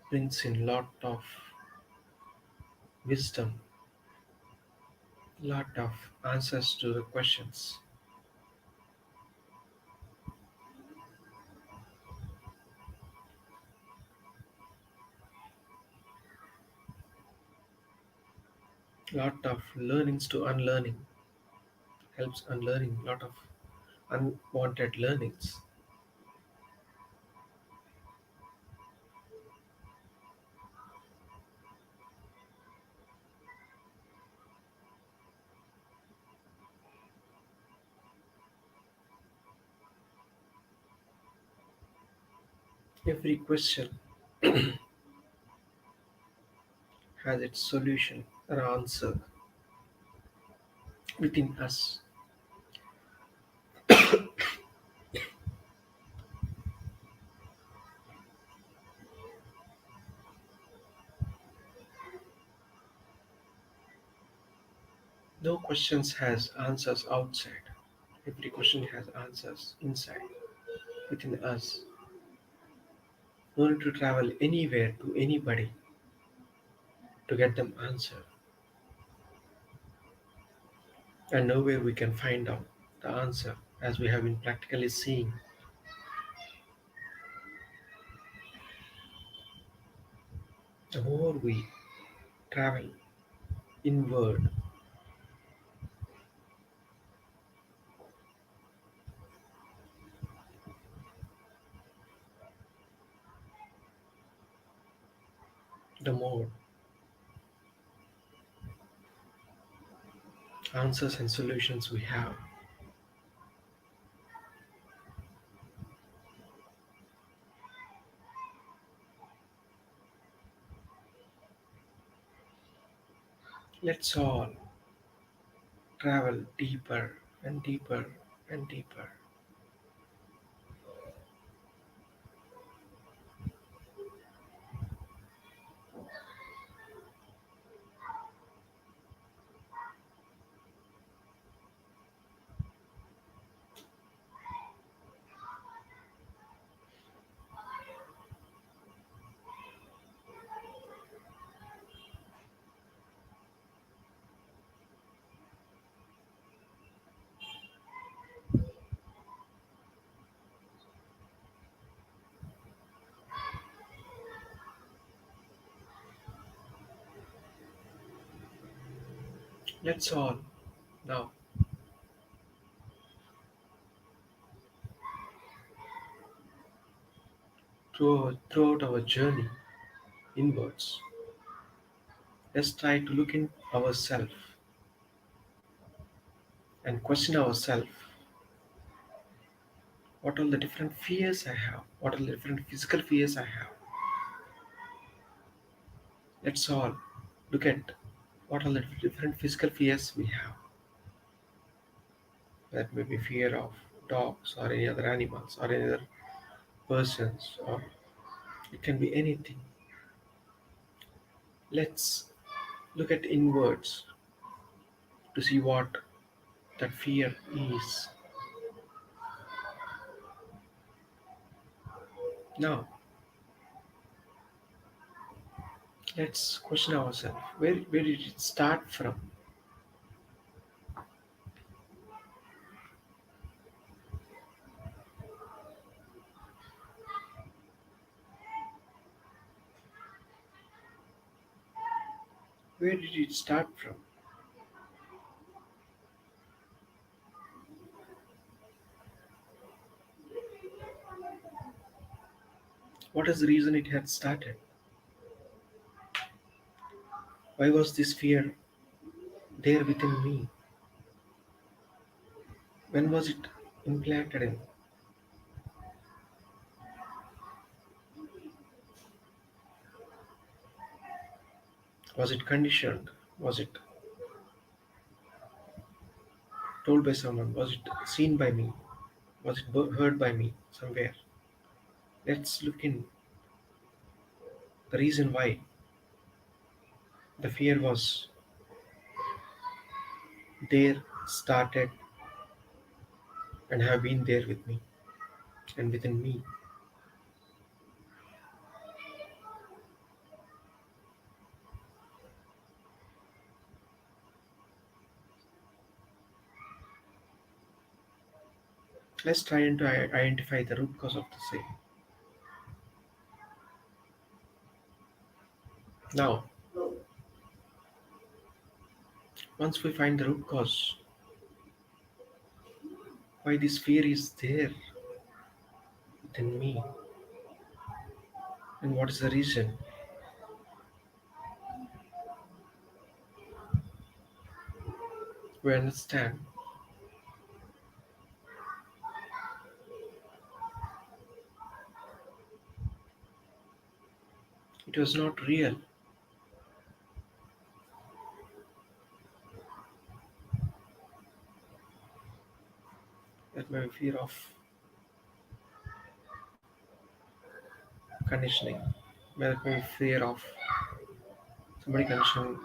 brings in lot of wisdom, lot of answers to the questions, lot of learnings to unlearning, helps unlearning lot of unwanted learnings. Every question has its solution or answer within us. No questions has answers outside. Every question has answers inside within us. No need to travel anywhere to anybody to get them answer. And nowhere we can find out the answer as we have been practically seeing. The more we travel inward, the more answers and solutions we have. Let's all travel deeper and deeper and deeper. Let's all now, throughout our journey inwards, let's try to look in ourselves and question ourselves What are the different fears I have? What are the different physical fears I have? Let's all look at what are the different physical fears we have. That may be fear of dogs or any other animals or any other persons, or it can be anything. Let's look at inwards to see what that fear is. Now, let's question ourselves, where did it start from? Where did it start from? What is the reason it had started? Why was this fear there within me? When was it implanted in? Was it conditioned? Was it told by someone? Was it seen by me? Was it heard by me somewhere? Let's look in the reason why the fear was there, started, and have been there with me and within me. Let's try and to identify the root cause of the same. Now, once we find the root cause, why this fear is there within me, and what is the reason, we understand it was not real. That may be fear of conditioning, that may be fear of somebody conditioning,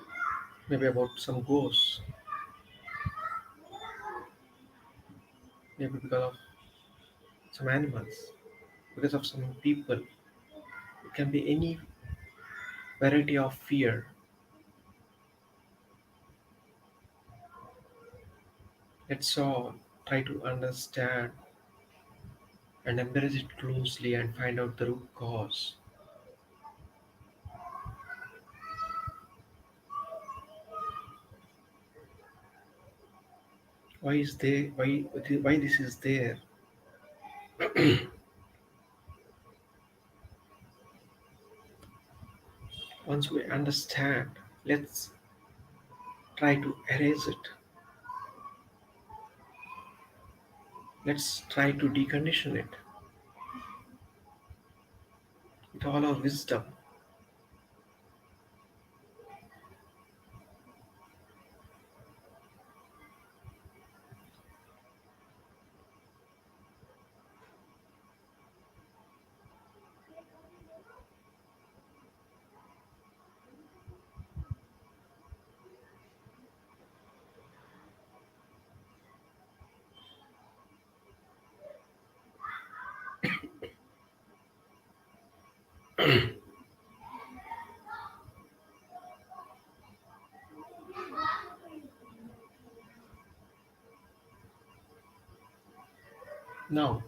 maybe about some ghosts, maybe because of some animals, because of some people. It can be any variety of fear. Let's all try to understand and embrace it closely and find out the root cause. Why is there? Why this is there? Once we understand, let's try to erase it. Let's try to decondition it with all our wisdom. Now,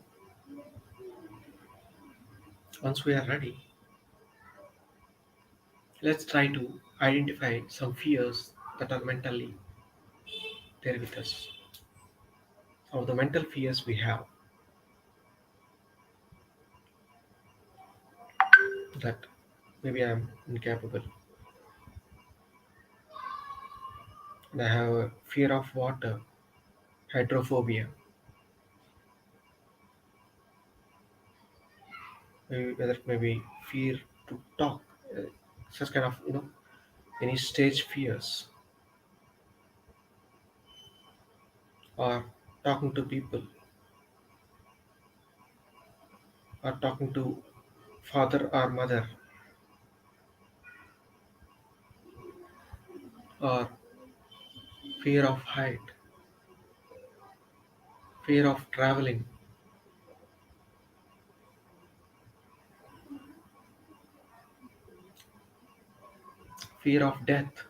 once we are ready, let's try to identify some fears that are mentally there with us. Some of the mental fears we have, that maybe I'm incapable, and I have a fear of water, hydrophobia, maybe whether it may be fear to talk, uh, such kind of any stage fears, or talking to people, or talking to father or mother, or fear of height, fear of traveling, fear of death.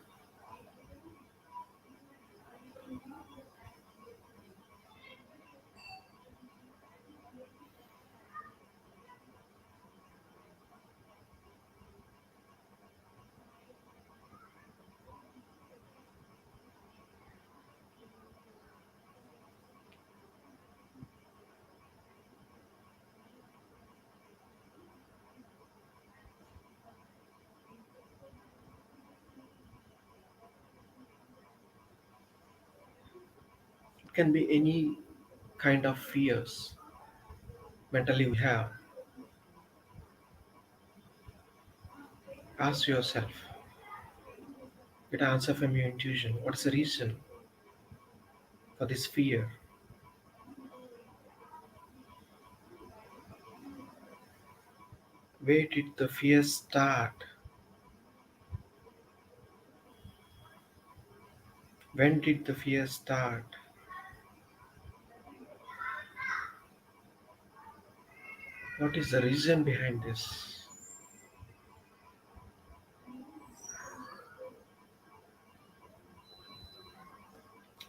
It can be any kind of fears mentally we have. Ask yourself, get an answer from your intuition. What is the reason for this fear? Where did the fear start? When did the fear start? What is the reason behind this?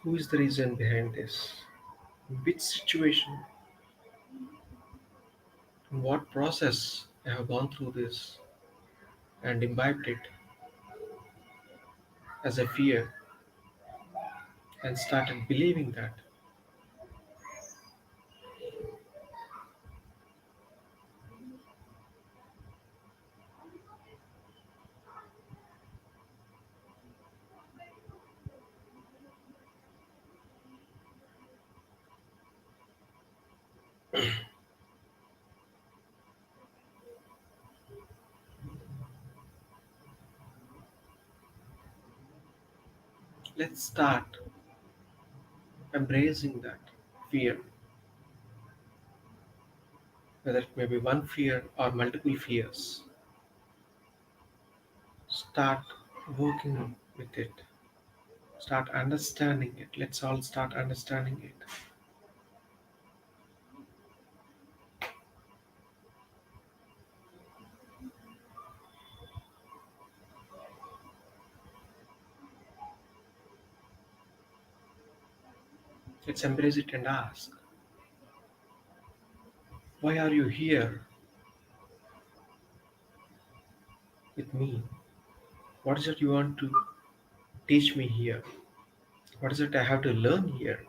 Who is the reason behind this? In which situation? In what process I have gone through this and imbibed it as a fear and started believing that? Let's start embracing that fear, whether it may be one fear or multiple fears. Start working with it. Start understanding it. Let's all start understanding it. Let's embrace it and ask, why are you here with me? What is it you want to teach me here? What is it I have to learn here?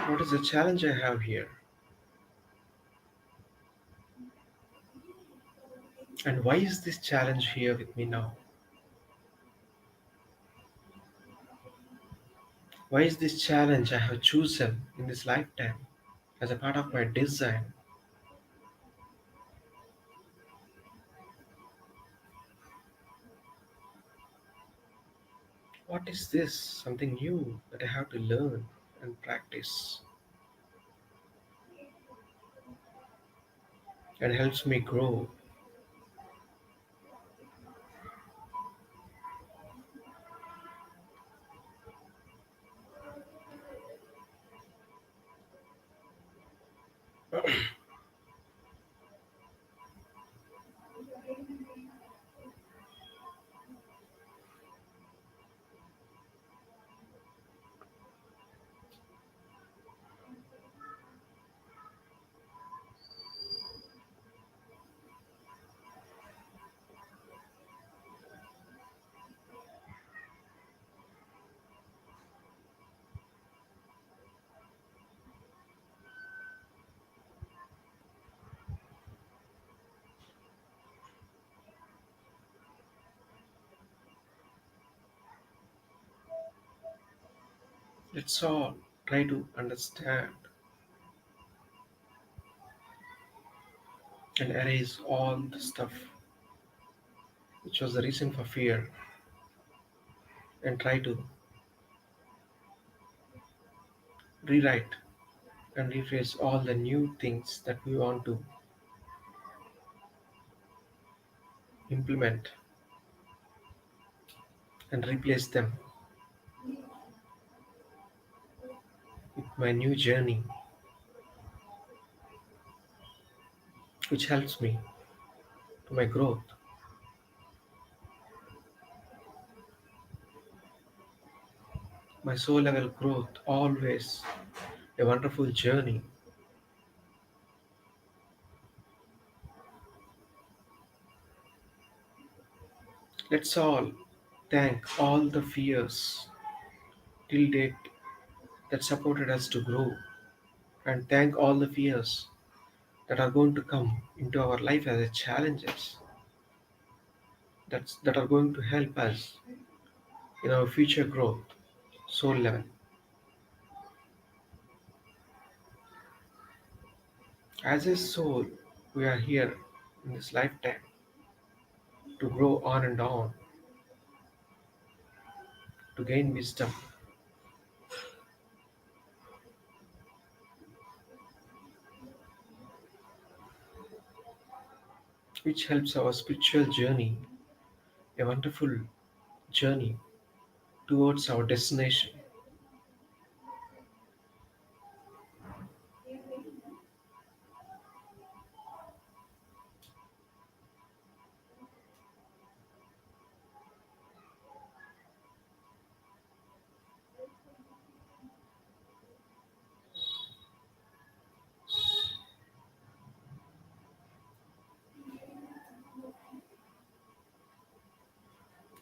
What is the challenge I have here? And why is this challenge here with me now? Why is this challenge I have chosen in this lifetime as a part of my design? What is this? Something new that I have to learn and practice and helps me grow. Let's all try to understand and erase all the stuff which was the reason for fear, and try to rewrite and rephrase all the new things that we want to implement and replace them with my new journey, which helps me to my growth, my soul level growth, always a wonderful journey. Let's all thank all the fears till date that supported us to grow, and thank all the fears that are going to come into our life as a challenges that are going to help us in our future growth, soul level. As a soul, we are here in this lifetime to grow on and on, to gain wisdom, which helps our spiritual journey, a wonderful journey towards our destination.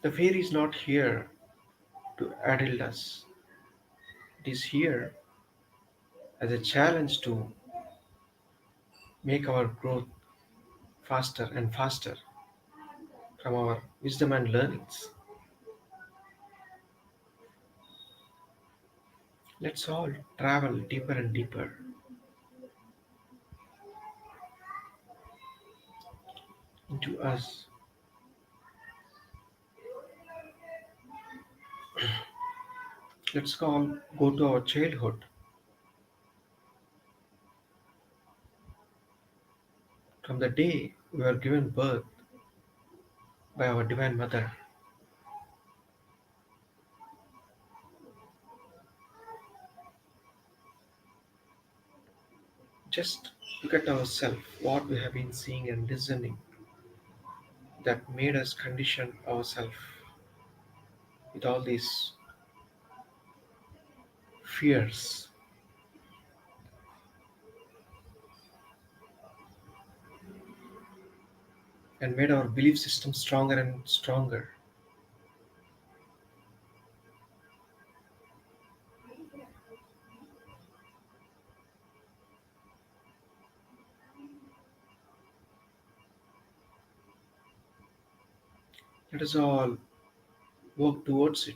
The fear is not here to adult us, it is here as a challenge to make our growth faster and faster from our wisdom and learnings. Let's all travel deeper and deeper into us. Let's all go to our childhood, from the day we were given birth by our Divine Mother. Just look at ourselves, what we have been seeing and listening that made us condition ourselves with all these fears and made our belief system stronger and stronger. Let us all work towards it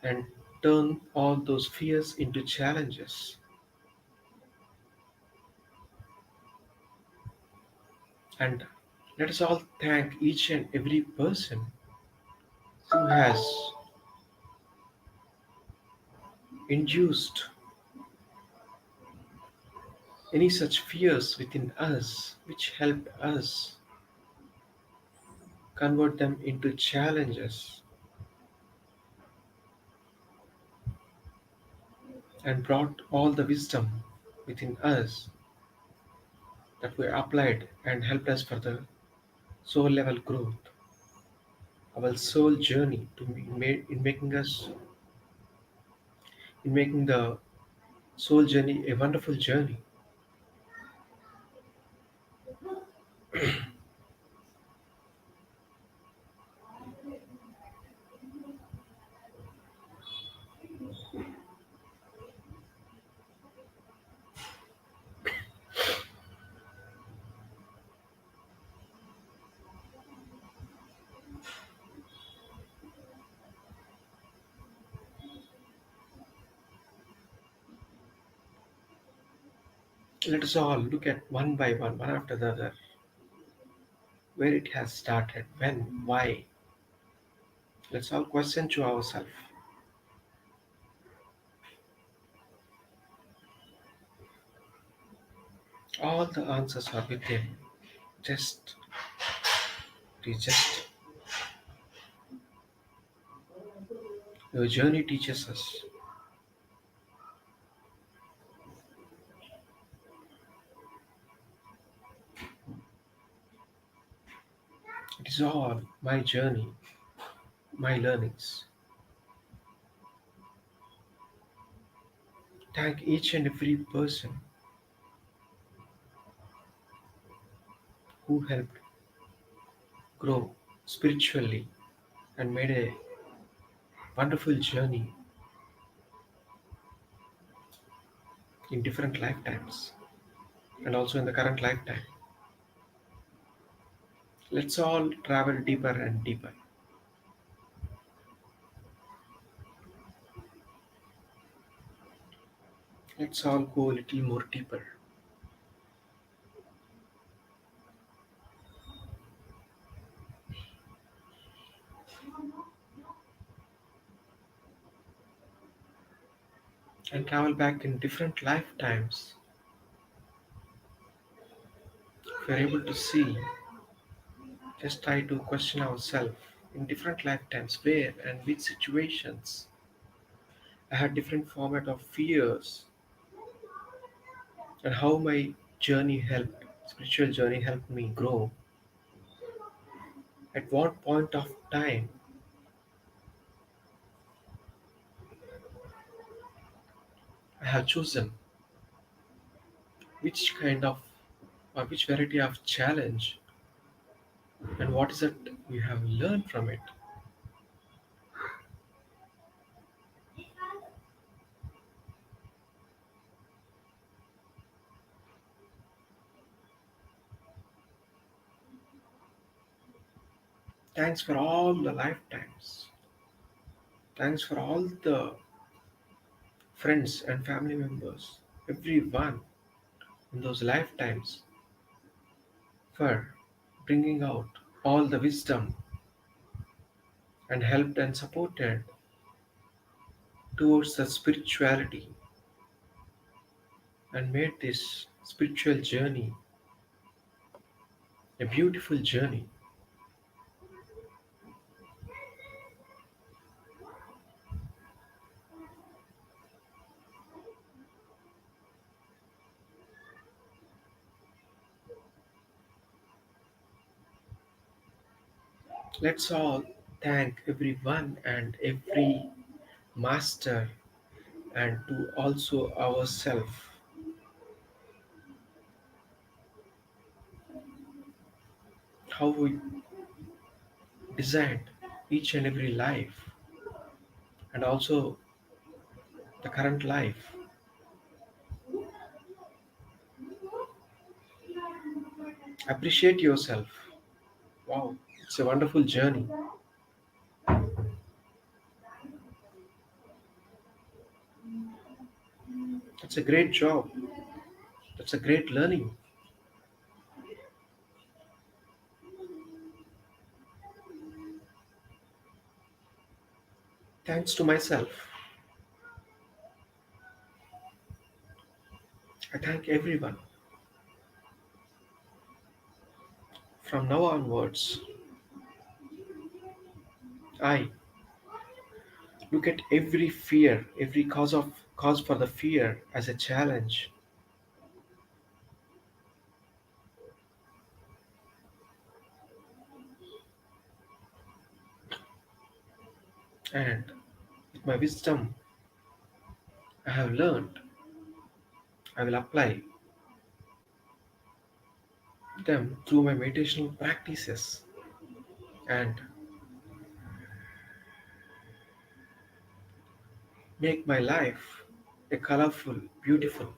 and turn all those fears into challenges. And let us all thank each and every person who has induced any such fears within us, which helped us convert them into challenges and brought all the wisdom within us that were applied and helped us for the soul level growth, our soul journey to be made in making the soul journey a wonderful journey. Let us all look at one by one, one after the other, where it has started, when, why. Let's all question to ourselves. All the answers are within. Just, just your journey teaches us. It is all my journey, my learnings. Thank each and every person who helped grow spiritually and made a wonderful journey in different lifetimes and also in the current lifetime. Let's all travel deeper and deeper. Let's all go a little more deeper and travel back in different lifetimes. If we're able to see, just try to question ourselves in different lifetimes where and which situations I had different format of fears and how my journey helped, spiritual journey helped me grow. At what point of time I have chosen which kind of or which variety of challenge and what is it we have learned from it. Thanks for all the lifetimes. Thanks for all the friends and family members, everyone in those lifetimes for bringing out all the wisdom and helped and supported towards the spirituality and made this spiritual journey a beautiful journey. Let's all thank everyone and every master and to also ourselves how we designed each and every life and also the current life. Appreciate yourself. Wow, it's a wonderful journey. That's a great job. That's a great learning. Thanks to myself. I thank everyone. From now onwards, I look at every fear, every cause for the fear as a challenge. And with my wisdom I have learned, I will apply them through my meditational practices and make my life a colorful, beautiful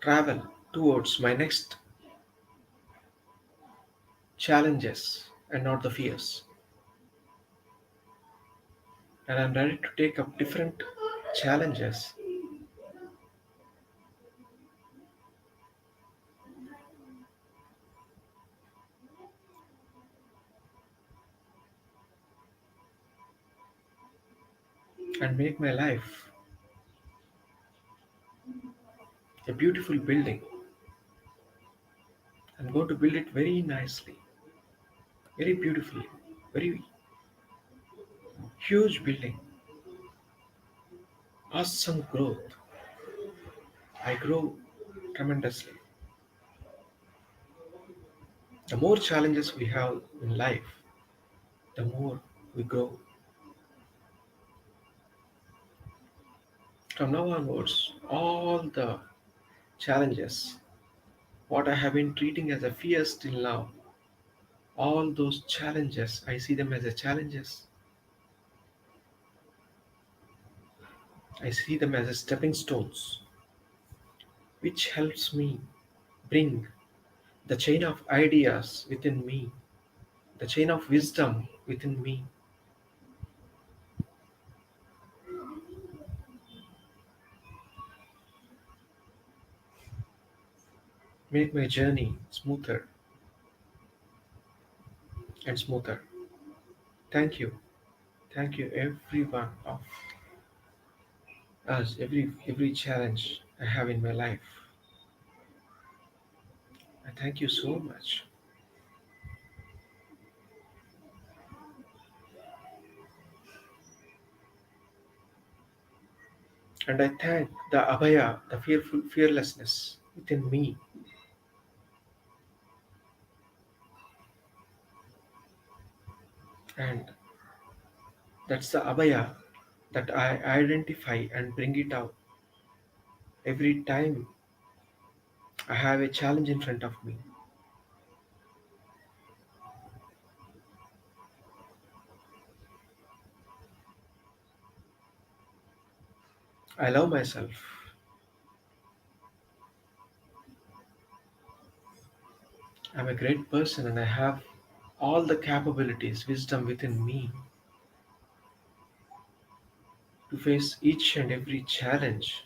travel towards my next challenges and not the fears. And I'm ready to take up different challenges and make my life a beautiful building. I'm going to build it very nicely, very beautifully, very huge building, awesome growth. I grow tremendously. The more challenges we have in life, the more we grow. From now onwards, all the challenges, what I have been treating as a fear till now, all those challenges, I see them as a challenges. I see them as a stepping stones, which helps me bring the chain of ideas within me, the chain of wisdom within me, make my journey smoother and smoother. Thank you. Thank you everyone of us, every challenge I have in my life. I thank you so much. And I thank the abhaya, the fearful fearlessness within me. And that's the abhaya that I identify and bring it out every time I have a challenge in front of me. I love myself. I'm a great person and I have all the capabilities, wisdom within me to face each and every challenge.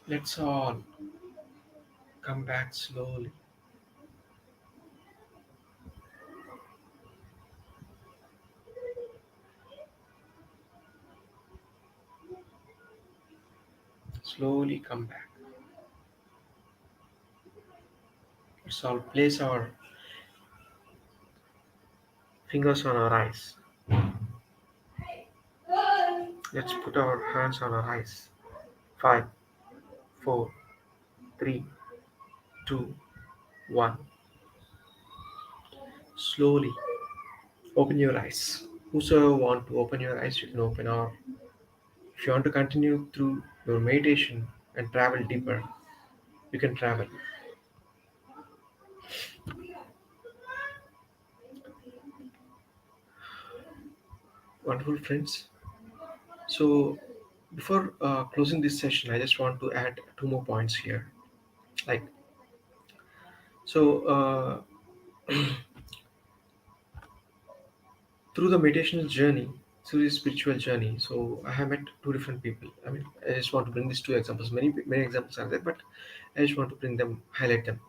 Let's all come back slowly, slowly come back. Let's all place our fingers on our eyes. Let's put our hands on our eyes. Five, four, three, two, one. Slowly open your eyes. Whosoever want to open your eyes, you can open. Or if you want to continue through your meditation and travel deeper, you can travel. Wonderful friends. So before closing this session, I just want to add two more points here. Like so, through the meditational journey, through the spiritual journey. So I have met two different people. I mean, I just want to bring these two examples. Many examples are there, but I just want to bring them, highlight them.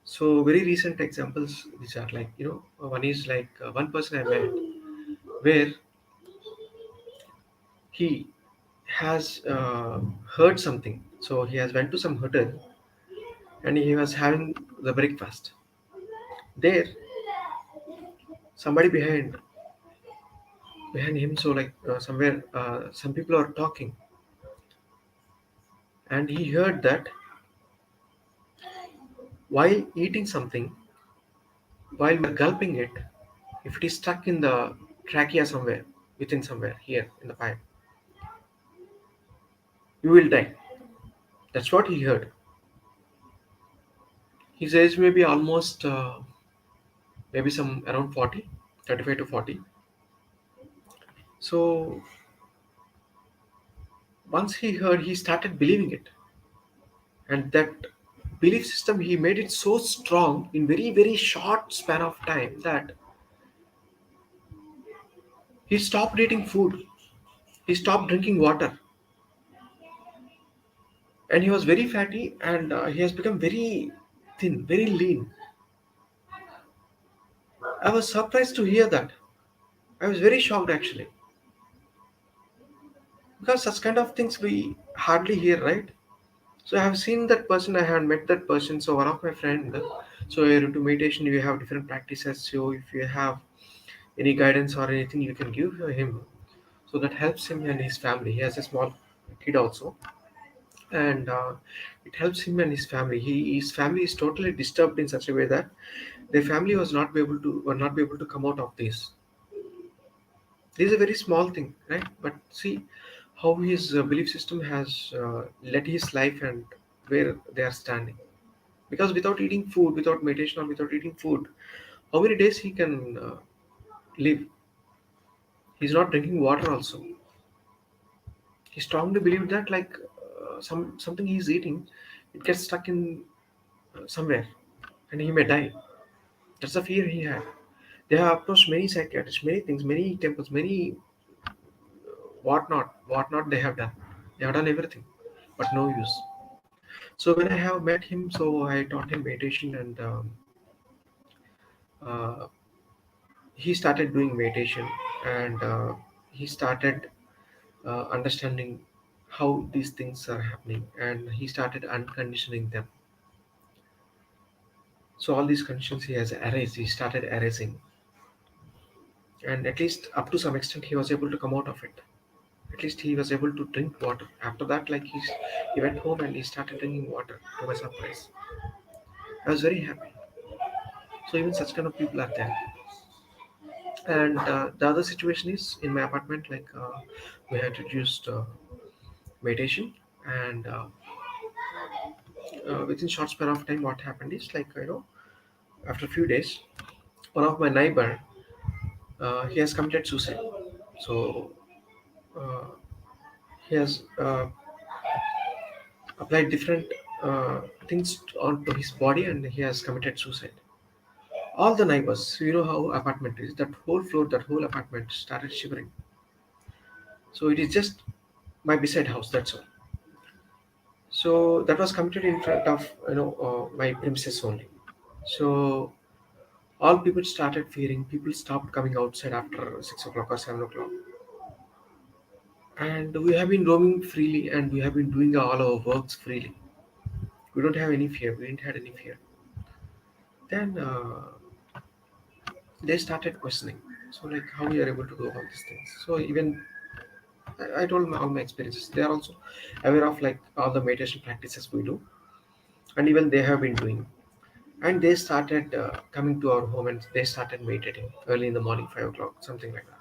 So very recent examples. These are like one is like one person I met where he has heard something. So he has went to some hotel and he was having the breakfast. There, somebody behind him. So like somewhere, some people are talking, and he heard that while eating something, while we're gulping it, if it is stuck in the trachea somewhere, within somewhere here in the pipe, you will die. That's what he heard. His age may be almost maybe some around 40, 35 to 40. So once he heard, he started believing it. And that belief system, he made it so strong in very very short span of time that he stopped eating food, he stopped drinking water, and he was very fatty, and he has become very thin, very lean. I was surprised to hear that. I was very shocked actually, because such kind of things we hardly hear, right? So I have seen that person, I have met that person. So one of my friend, so you're into meditation, you have different practices. So if you have any guidance or anything, you can give him. So that helps him and his family. He has a small kid also, and it helps him and his family. His family is totally disturbed in such a way that their family was not be able to were not be able to come out of this. This is a very small thing, right? But see how his belief system has led his life and where they are standing. Because without eating food, without meditation, or without eating food, how many days he can live? He's not drinking water also. He strongly believed that like something he's eating, it gets stuck in somewhere, and he may die. That's the fear he had. They have approached many psychiatrists, many things, many temples, many whatnot they have done. They have done everything, but no use. So when I have met him, so I taught him meditation, and uh, he started doing meditation, and he started understanding how these things are happening, and he started unconditioning them. So all these conditions he has erased, he started erasing, and at least up to some extent he was able to come out of it. At least he was able to drink water. After that, like he went home and he started drinking water. To my surprise, I was very happy. So even such kind of people are there. And the other situation is in my apartment, like we had introduced meditation, and within short span of time, what happened is like after a few days, one of my neighbor, he has committed suicide. So uh, he has applied different things onto his body, and he has committed suicide. All the neighbors, you know how apartment is, that whole floor, that whole apartment started shivering. So it is just my beside house, that's all. So that was committed in front of my premises only. So all people started fearing. People stopped coming outside after 6 o'clock or 7 o'clock, and we have been roaming freely, and we have been doing all our works freely. We don't have any fear. We didn't had any fear. Then they started questioning. So like how we are able to do all these things. So even I told all my experiences. They are also aware of like all the meditation practices we do, and even they have been doing. And they started coming to our home, and they started meditating early in the morning, 5 o'clock, something like that.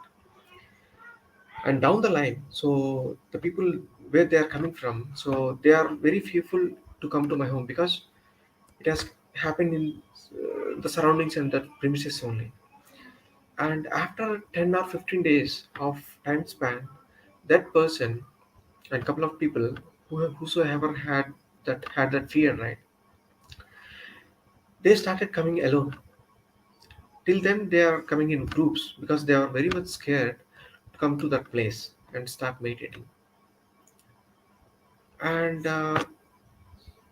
And down the line, so the people where they are coming from, so they are very fearful to come to my home because it has happened in the surroundings and the premises only. And after 10 or 15 days of time span, that person and couple of people whosoever had that fear, right, they started coming alone. Till then they are coming in groups because they are very much scared to come to that place and start meditating. And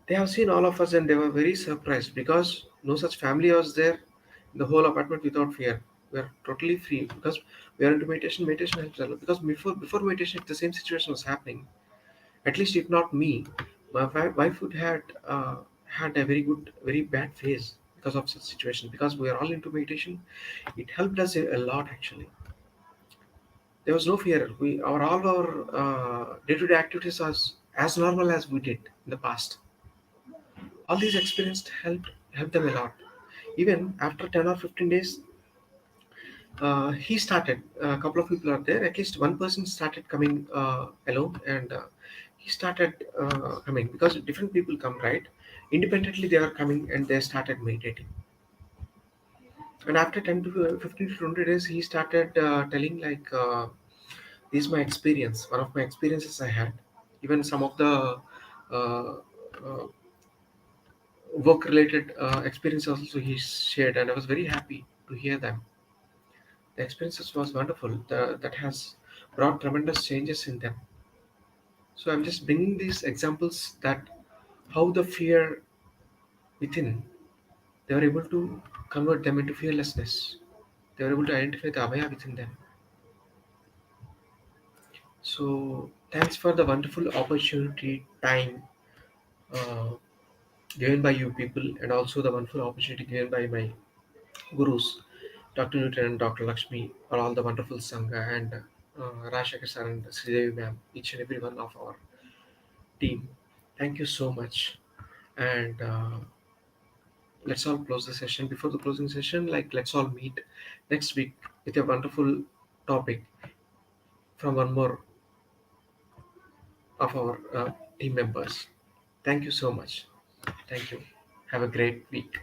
they have seen all of us, and they were very surprised because no such family was there in the whole apartment without fear. We are totally free because we are into meditation. Meditation helps a lot because before meditation, if the same situation was happening, at least if not me, my wife would had a very good, very bad phase because of such situation. Because we are all into meditation, it helped us a lot actually. There was no fear. We our all our day-to-day activities was as normal as we did in the past. All these experiences helped them a lot. Even after 10 or 15 days, he started. A couple of people are there. At least one person started coming alone, and he started coming because different people come, right. Independently, they are coming and they started meditating. And after 10 to 15 to 20 days, he started telling like, "This is my experience. One of my experiences I had. Even some of the uh, uh, work related experiences also he shared, and I was very happy to hear them. The experiences was wonderful. That has brought tremendous changes in them. So I'm just bringing these examples that how the fear within, they were able to convert them into fearlessness. They were able to identify the abhaya within them. So thanks for the wonderful opportunity, time uh, given by you people, and also the wonderful opportunity given by my gurus, Dr. Newton and Dr. Lakshmi, or all the wonderful Sangha, and Rashekar sir and Sridevi ma'am, each and every one of our team. Thank you so much. And let's all close the session. Before the closing session, like, let's all meet next week with a wonderful topic from one more of our team members. Thank you so much. Thank you. Have a great week.